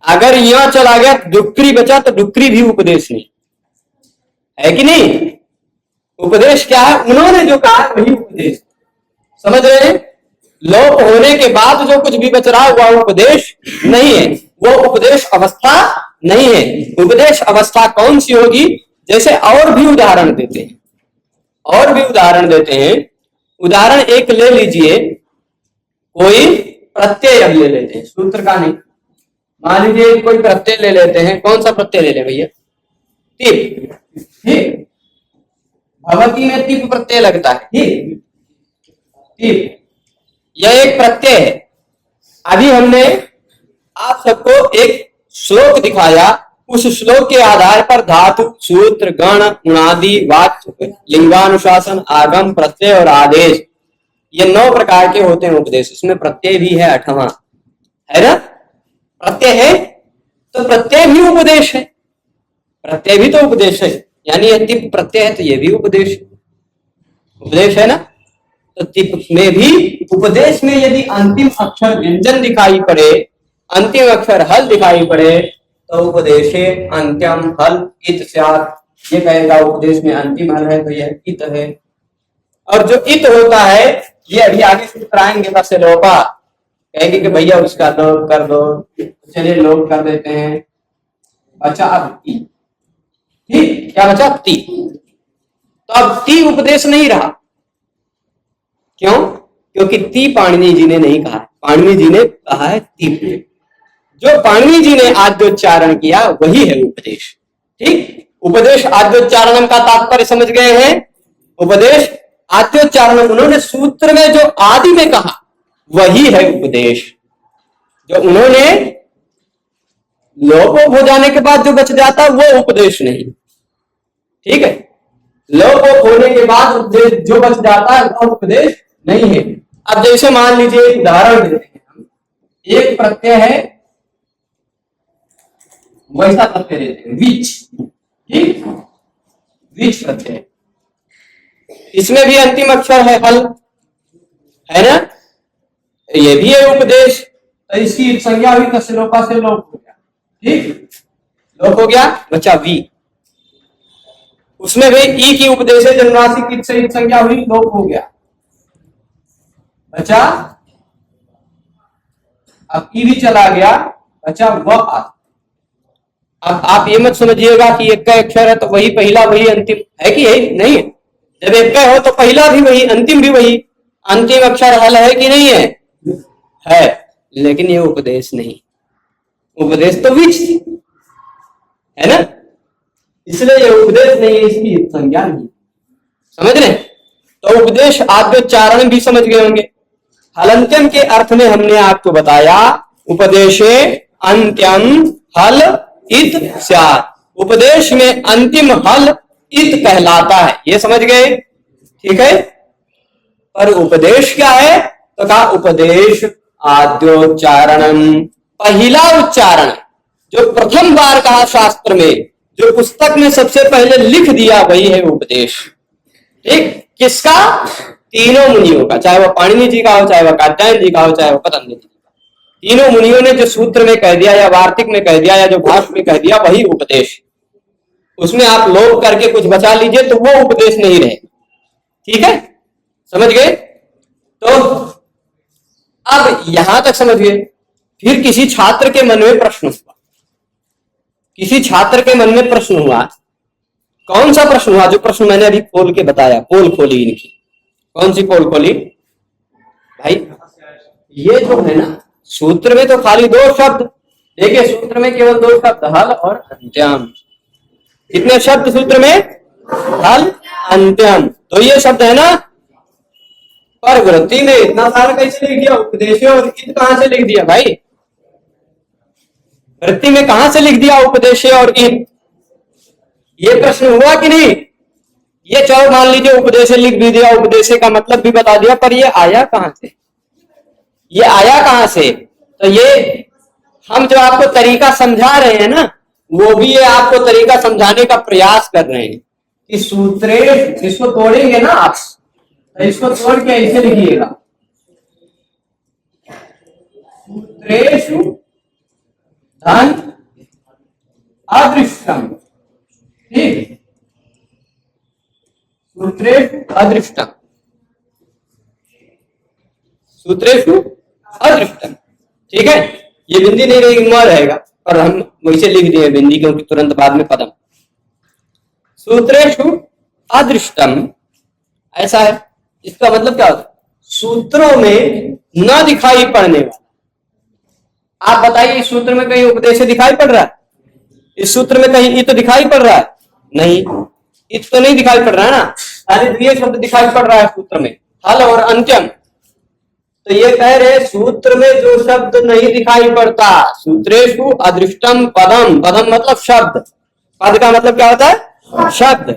अगर यहां चला गया डुक्री बचा तो डुक्री भी उपदेश नहीं है कि नहीं। उपदेश क्या है? उन्होंने जो कहा वही उपदेश। समझ रहे हैं? लोप होने के बाद जो कुछ भी बच रहा वह उपदेश नहीं है, वो उपदेश अवस्था नहीं है। उपदेश अवस्था कौन सी होगी? जैसे और भी उदाहरण देते हैं, और भी उदाहरण देते हैं। उदाहरण एक ले लीजिए, कोई प्रत्यय अब ले लेते हैं, सूत्र का नहीं। मान लीजिए कोई प्रत्यय ले लेते हैं। कौन सा प्रत्यय ले ले भैया? टिप। ठीक, भवती में टिप प्रत्यय लगता है। ठीक, टिप यह एक प्रत्यय है। अभी हमने आप सबको एक श्लोक दिखाया, उस श्लोक के आधार पर धातु, सूत्र, गण, गुणादि, वाक्य, लिंगानुशासन, आगम, प्रत्यय और आदेश, ये 9 प्रकार के होते हैं उपदेश। उसमें प्रत्यय भी है 8वां, है ना। प्रत्यय है तो प्रत्यय भी उपदेश है, प्रत्यय भी तो उपदेश है। यानी यह तिप प्रत्यय है तो यह भी उपदेश, उपदेश है ना। तो तिप में भी, उपदेश में यदि अंतिम अक्षर व्यंजन दिखाई पड़े, अंतिम अक्षर हल दिखाई पड़े, तो उपदेशे अंत्यम हल इत स्यात्। ये कहेगा उपदेश में अंतिम हल है तो यह इत है। और जो इत होता है, ये अभी आगे सूत्र आएंगे, बस लोपा कहेंगे कि भैया उसका लोप कर दो, चलिए लोप कर देते हैं। बचा अब ती। ठीक, क्या बचा? ती। तो अब ती उपदेश नहीं रहा। क्यों? क्योंकि ती पाणिनि जी ने नहीं कहा, पाणिनि जी ने कहा है ती। जो पाणिनि जी ने आद्योच्चारण किया वही है उपदेश। ठीक, उपदेश आद्योच्चारण का तात्पर्य समझ गए हैं। उपदेश आद्योच्चारण, उन्होंने सूत्र में जो आदि में कहा वही है उपदेश। जो उन्होंने लोप हो जाने के बाद जो बच जाता वो उपदेश नहीं। ठीक है, लोप होने के बाद उपदेश जो बच जाता है वह उपदेश नहीं है। अब जैसे मान लीजिए एक उदाहरण देते हैं हम, एक प्रत्यय है, वैसा प्रत्यय देते हैं विच। ठीक, विच प्रत्यय, इसमें भी अंतिम अक्षर है हल, है ना। ये भी है उपदेश, तो इसकी संज्ञा हुई तो लोपा से लोप हो गया। ठीक, लोप हो गया, बचा वी। उसमें भी ई की उपदेश है, जन्मराशि से संज्ञा हुई, लोप हो गया, बचा अब ई भी चला गया, बचा वह। अब आप ये मत समझिएगा कि एक का अक्षर है तो वही पहला वही अंतिम है कि यही नहीं है। जब एक का हो तो पहला भी वही, अंतिम भी वही। अंतिम अक्षर हल है कि नहीं है? है, लेकिन ये उपदेश नहीं। उपदेश तो विच है ना, इसलिए ये उपदेश नहीं है, इसकी संज्ञा नहीं। समझ रहे? तो उपदेश आद्योच्चारण भी समझ गए होंगे। हलंत्यम के अर्थ में हमने आपको बताया, उपदेशे अंत्यम हल इत स्यात्। उपदेश में अंतिम हल इत कहलाता है, ये समझ गए? ठीक है। पर उपदेश क्या है? तो कहा उपदेश आद्योच्चारणम, पहला उच्चारण जो प्रथम बार कहा शास्त्र में, जो पुस्तक में सबसे पहले लिख दिया, वही है उपदेश। ठीक, किसका? तीनों मुनियों का, चाहे वह पाणिनि जी का हो, चाहे वह कात्यायन जी का हो, चाहे वह पतंजलि जी का। तीनों मुनियों ने जो सूत्र में कह दिया या वार्तिक में कह दिया या जो भाष्य में कह दिया, वही उपदेश। उसमें आप लोभ करके कुछ बचा लीजिए तो वो उपदेश नहीं रहे। ठीक है, समझ गए? तो अब यहां तक समझ गए। फिर किसी छात्र के मन में प्रश्न हुआ, किसी छात्र के मन में प्रश्न हुआ। कौन सा प्रश्न हुआ? जो प्रश्न मैंने अभी खोल के बताया, पोल खोली इनकी। कौन सी पोल खोली भाई? ये जो है ना, सूत्र में तो खाली दो शब्द, देखिए सूत्र में केवल दो शब्द, हल और अंत्यम। कितने शब्द सूत्र में? हल अंत्यम, तो ये शब्द है ना। पर वृत्ति में इतना सारा कैसे लिख दिया? उपदेश और इत कहां से लिख दिया भाई? वृत्ति में कहां से लिख दिया उपदेश और इत? ये प्रश्न हुआ कि नहीं? ये चलो मान लीजिए उपदेश लिख भी दिया, उपदेश का मतलब भी बता दिया, पर ये आया कहां से? ये आया कहां से? तो ये हम जो आपको तरीका समझा रहे हैं ना, वो भी ये आपको तरीका समझाने का प्रयास कर रहे हैं कि सूत्रे, इसको तोड़ेंगे ना आप, तो इसको तोड़ के ऐसे लिखिएगा, सूत्रेषु धन अदृष्टम। ठीक, सूत्रेषु अदृष्टम, सूत्रेषु अदृष्टम। ठीक है, ये बिंदी नहीं रहेगी, म रहेगा, और हम वैसे लिख दिए बिंदी क्योंकि तुरंत बाद में पदम। सूत्रेषु अदृष्टम, ऐसा है। इसका मतलब क्या होता है? सूत्रों में न दिखाई पड़ने वाला। आप बताइए, इस सूत्र में कहीं उपदेश दिखाई पड़ रहा है? इस सूत्र में कहीं इत दिखाई पड़ रहा है? नहीं, इत तो नहीं दिखाई पड़ रहा है ना। सारे द्वितीय शब्द दिखाई पड़ रहा है सूत्र में, हल और अंत्यम। तो ये कह रहे सूत्र में जो शब्द नहीं दिखाई पड़ता, सूत्रेषु अदृष्टम पदम, पदम मतलब शब्द, पद का मतलब क्या होता है? शब्द।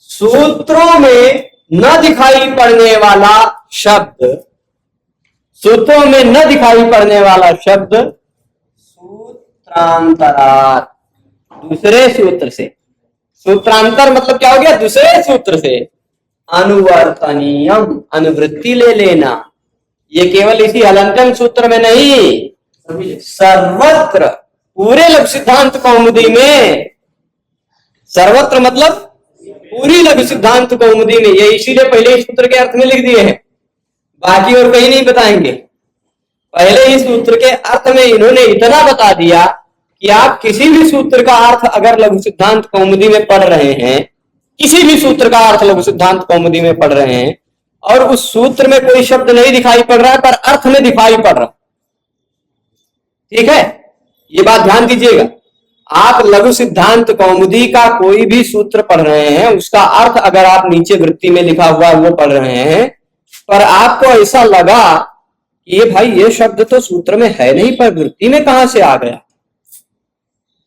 सूत्रों में न दिखाई पड़ने वाला शब्द, सूत्रों में न दिखाई पड़ने वाला शब्द सूत्रांतरात्, दूसरे सूत्र से। सूत्रांतर मतलब क्या हो गया? दूसरे सूत्र से। अनुवर्तनीयम, अनुवृत्ति ले लेना। ये केवल इसी हलंत्यम सूत्र में नहीं, सर्वत्र, पूरे लघु सिद्धांत कौमुदी में। सर्वत्र मतलब पूरी लघु सिद्धांत कौमुदी में। ये इसीलिए पहले ही सूत्र के अर्थ में लिख दिए हैं, बाकी और कहीं नहीं बताएंगे। पहले ही सूत्र के अर्थ में इन्होंने इतना बता दिया कि आप किसी भी सूत्र का अर्थ अगर लघु सिद्धांत कौमुदी में पढ़ रहे हैं, किसी भी सूत्र का अर्थ लघु सिद्धांत कौमुदी में पढ़ रहे हैं, और उस सूत्र में कोई शब्द नहीं दिखाई पड़ रहा है पर अर्थ में दिखाई पड़ रहा, ठीक है, ये बात ध्यान दीजिएगा। आप लघु सिद्धांत कौमुदी का कोई भी सूत्र पढ़ रहे हैं, उसका अर्थ अगर आप नीचे वृत्ति में लिखा हुआ वो पढ़ रहे हैं, पर आपको ऐसा लगा कि ये भाई ये शब्द तो सूत्र में है नहीं, पर वृत्ति में कहां से आ गया,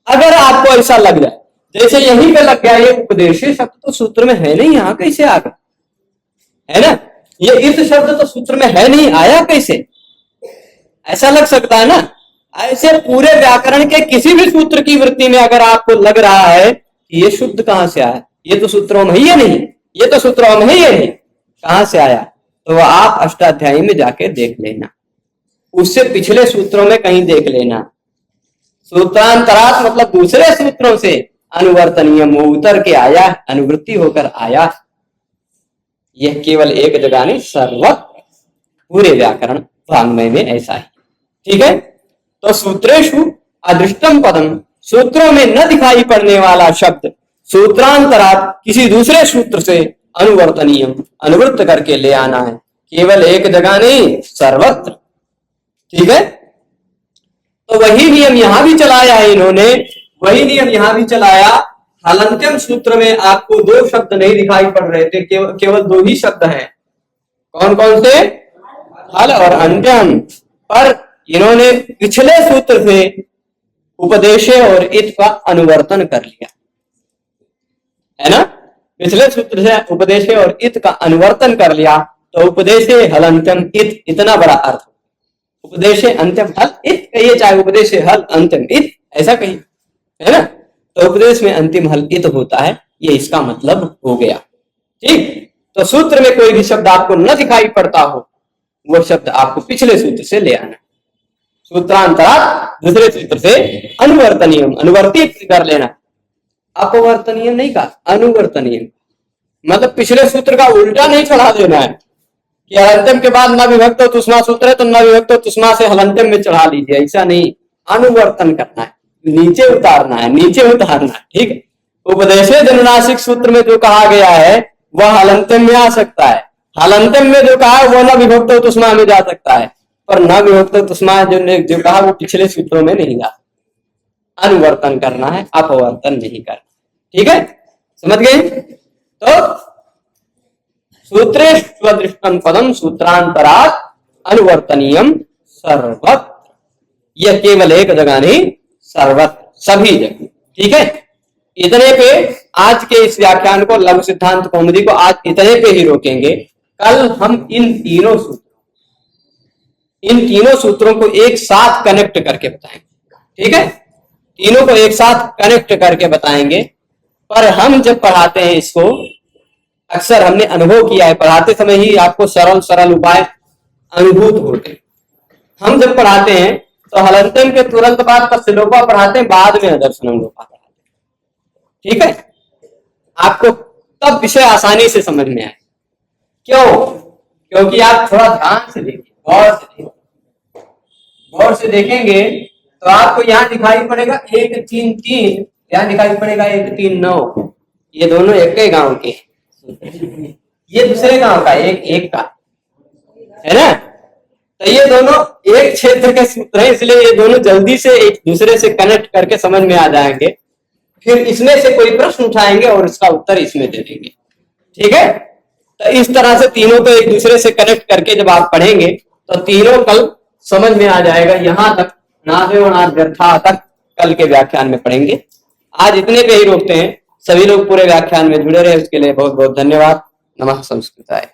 अगर आपको ऐसा लग जाए, जैसे यहीं पे लग गया ये उपदेश शब्द तो सूत्र में है नहीं, यहां कैसे आ गया, है ना, ये इस शब्द तो सूत्र में है नहीं, आया कैसे, ऐसा लग सकता है ना। ऐसे पूरे व्याकरण के किसी भी सूत्र की वृत्ति में अगर आपको लग रहा है कि ये शुद्ध कहां से आया, ये तो सूत्रों में ही नहीं, ये तो सूत्रों में ही नहीं, कहां से आया, तो आप अष्टाध्यायी में जाके देख लेना, उससे पिछले सूत्रों में कहीं देख लेना। सूत्रांतरात् मतलब दूसरे सूत्रों से अनुवर्तनीय वो उतर के आया, अनुवृत्ति होकर आया। यह केवल एक जगह नहीं, सर्वत्र पूरे व्याकरण वाङ्मय में ऐसा है, ठीक है। तो सूत्रेषु अदृष्टम पदम, सूत्रों में न दिखाई पड़ने वाला शब्द सूत्रांतरात् किसी दूसरे सूत्र से अनुवर्तनीय अनुवृत्त करके ले आना है, केवल एक जगह नहीं, सर्वत्र, ठीक है। तो वही नियम यहां भी चलाया है इन्होंने, वही नियम यहां भी चलाया। हलंत्यम सूत्र में आपको दो शब्द नहीं दिखाई पड़ रहे थे, केवल दो ही शब्द हैं, कौन कौन से, हल और अंत्यम, पर इन्होंने पिछले सूत्र से उपदेशे और इत का अनुवर्तन कर लिया, है ना। पिछले सूत्र से उपदेशे और इत का अनुवर्तन कर लिया तो उपदेशे हलंत्यम इत, इतना बड़ा अर्थ। उपदेशे अंत्यम हल इत कहिए, चाहे उपदेशे हल अंत्यम इत ऐसा कहिए, है ना। तो उपदेश में अंतिम हल इत होता है, ये इसका मतलब हो गया। ठीक, तो सूत्र में कोई भी शब्द आपको न दिखाई पड़ता हो, वो शब्द आपको पिछले सूत्र से ले आना। सूत्रांतरात् दूसरे सूत्र से अनुवर्तनीयम, अनुवर्तित कर लेना। अपवर्तनीय नहीं कहा, अनुवर्तनीय मतलब पिछले सूत्र का उल्टा नहीं चढ़ा देना है कि हलंत्यम के बाद न विभक्त तुष्मा सूत्र है तो न विभक्त तुष्मा से हलंत्यम में चढ़ा लीजिए, ऐसा नहीं। अनुवर्तन करना है, नीचे उतारना है, नीचे उतारना है। ठीक है, उपदेशे जनुनासिक सूत्र में जो कहा गया है वह हलंत्यम में आ सकता है, हलंत्यम में जो कहा है वो न विभक्त तुष्मा में जा सकता है, पर न विभक्त तुष्मा जो कहा वो पिछले सूत्रों में नहीं जा। अनुवर्तन करना है, अपवर्तन नहीं करना। ठीक है, समझ गए। तो सूत्रे स्वदृष्टम पदम सूत्रांतरात् अनुवर्तनीयम सर्वत्र, यह केवल एक जगह नहीं, सर्वत्र सभी जगह। ठीक है, इतने पे आज के इस व्याख्यान को, लघु सिद्धांत कौमुदी को आज इतने पे ही रोकेंगे। कल हम इन तीनों सूत्रों को एक साथ कनेक्ट करके बताएंगे। ठीक है, तीनों को एक साथ कनेक्ट करके बताएंगे। पर हम जब पढ़ाते हैं इसको, अक्सर हमने अनुभव किया है, पढ़ाते समय ही आपको सरल सरल उपाय अनुभूत होते हैं। हम जब पढ़ाते हैं तो हलंत्यम के तुरंत बाद तस्लोपा पढ़ाते हैं, बाद में आदर्शनम लोपा पढ़ाते हैं। ठीक है, आपको तब विषय आसानी से समझ में आए। क्यों? क्योंकि आप थोड़ा ध्यान से देखिए, गौर से देखेंगे तो आपको यहाँ दिखाई पड़ेगा 1 3 3, यहाँ दिखाई पड़ेगा 1 3 9, ये दोनों एक ही गांव के, ये दूसरे गांव का, एक का है ना। तो ये दोनों एक क्षेत्र के सूत्र हैं, इसलिए ये दोनों जल्दी से एक दूसरे से कनेक्ट करके समझ में आ जाएंगे। फिर इसमें से कोई प्रश्न उठाएंगे और इसका उत्तर इसमें दे देंगे। ठीक है, तो इस तरह से तीनों को एक दूसरे से कनेक्ट करके जब आप पढ़ेंगे तो तीनों कल समझ में आ जाएगा। यहां तक नाद्यर्था तक कल के व्याख्यान में पढ़ेंगे। आज इतने पे ही रोकते हैं। सभी लोग पूरे व्याख्यान में जुड़े रहे, उसके लिए बहुत बहुत धन्यवाद। नमः संस्कृताय।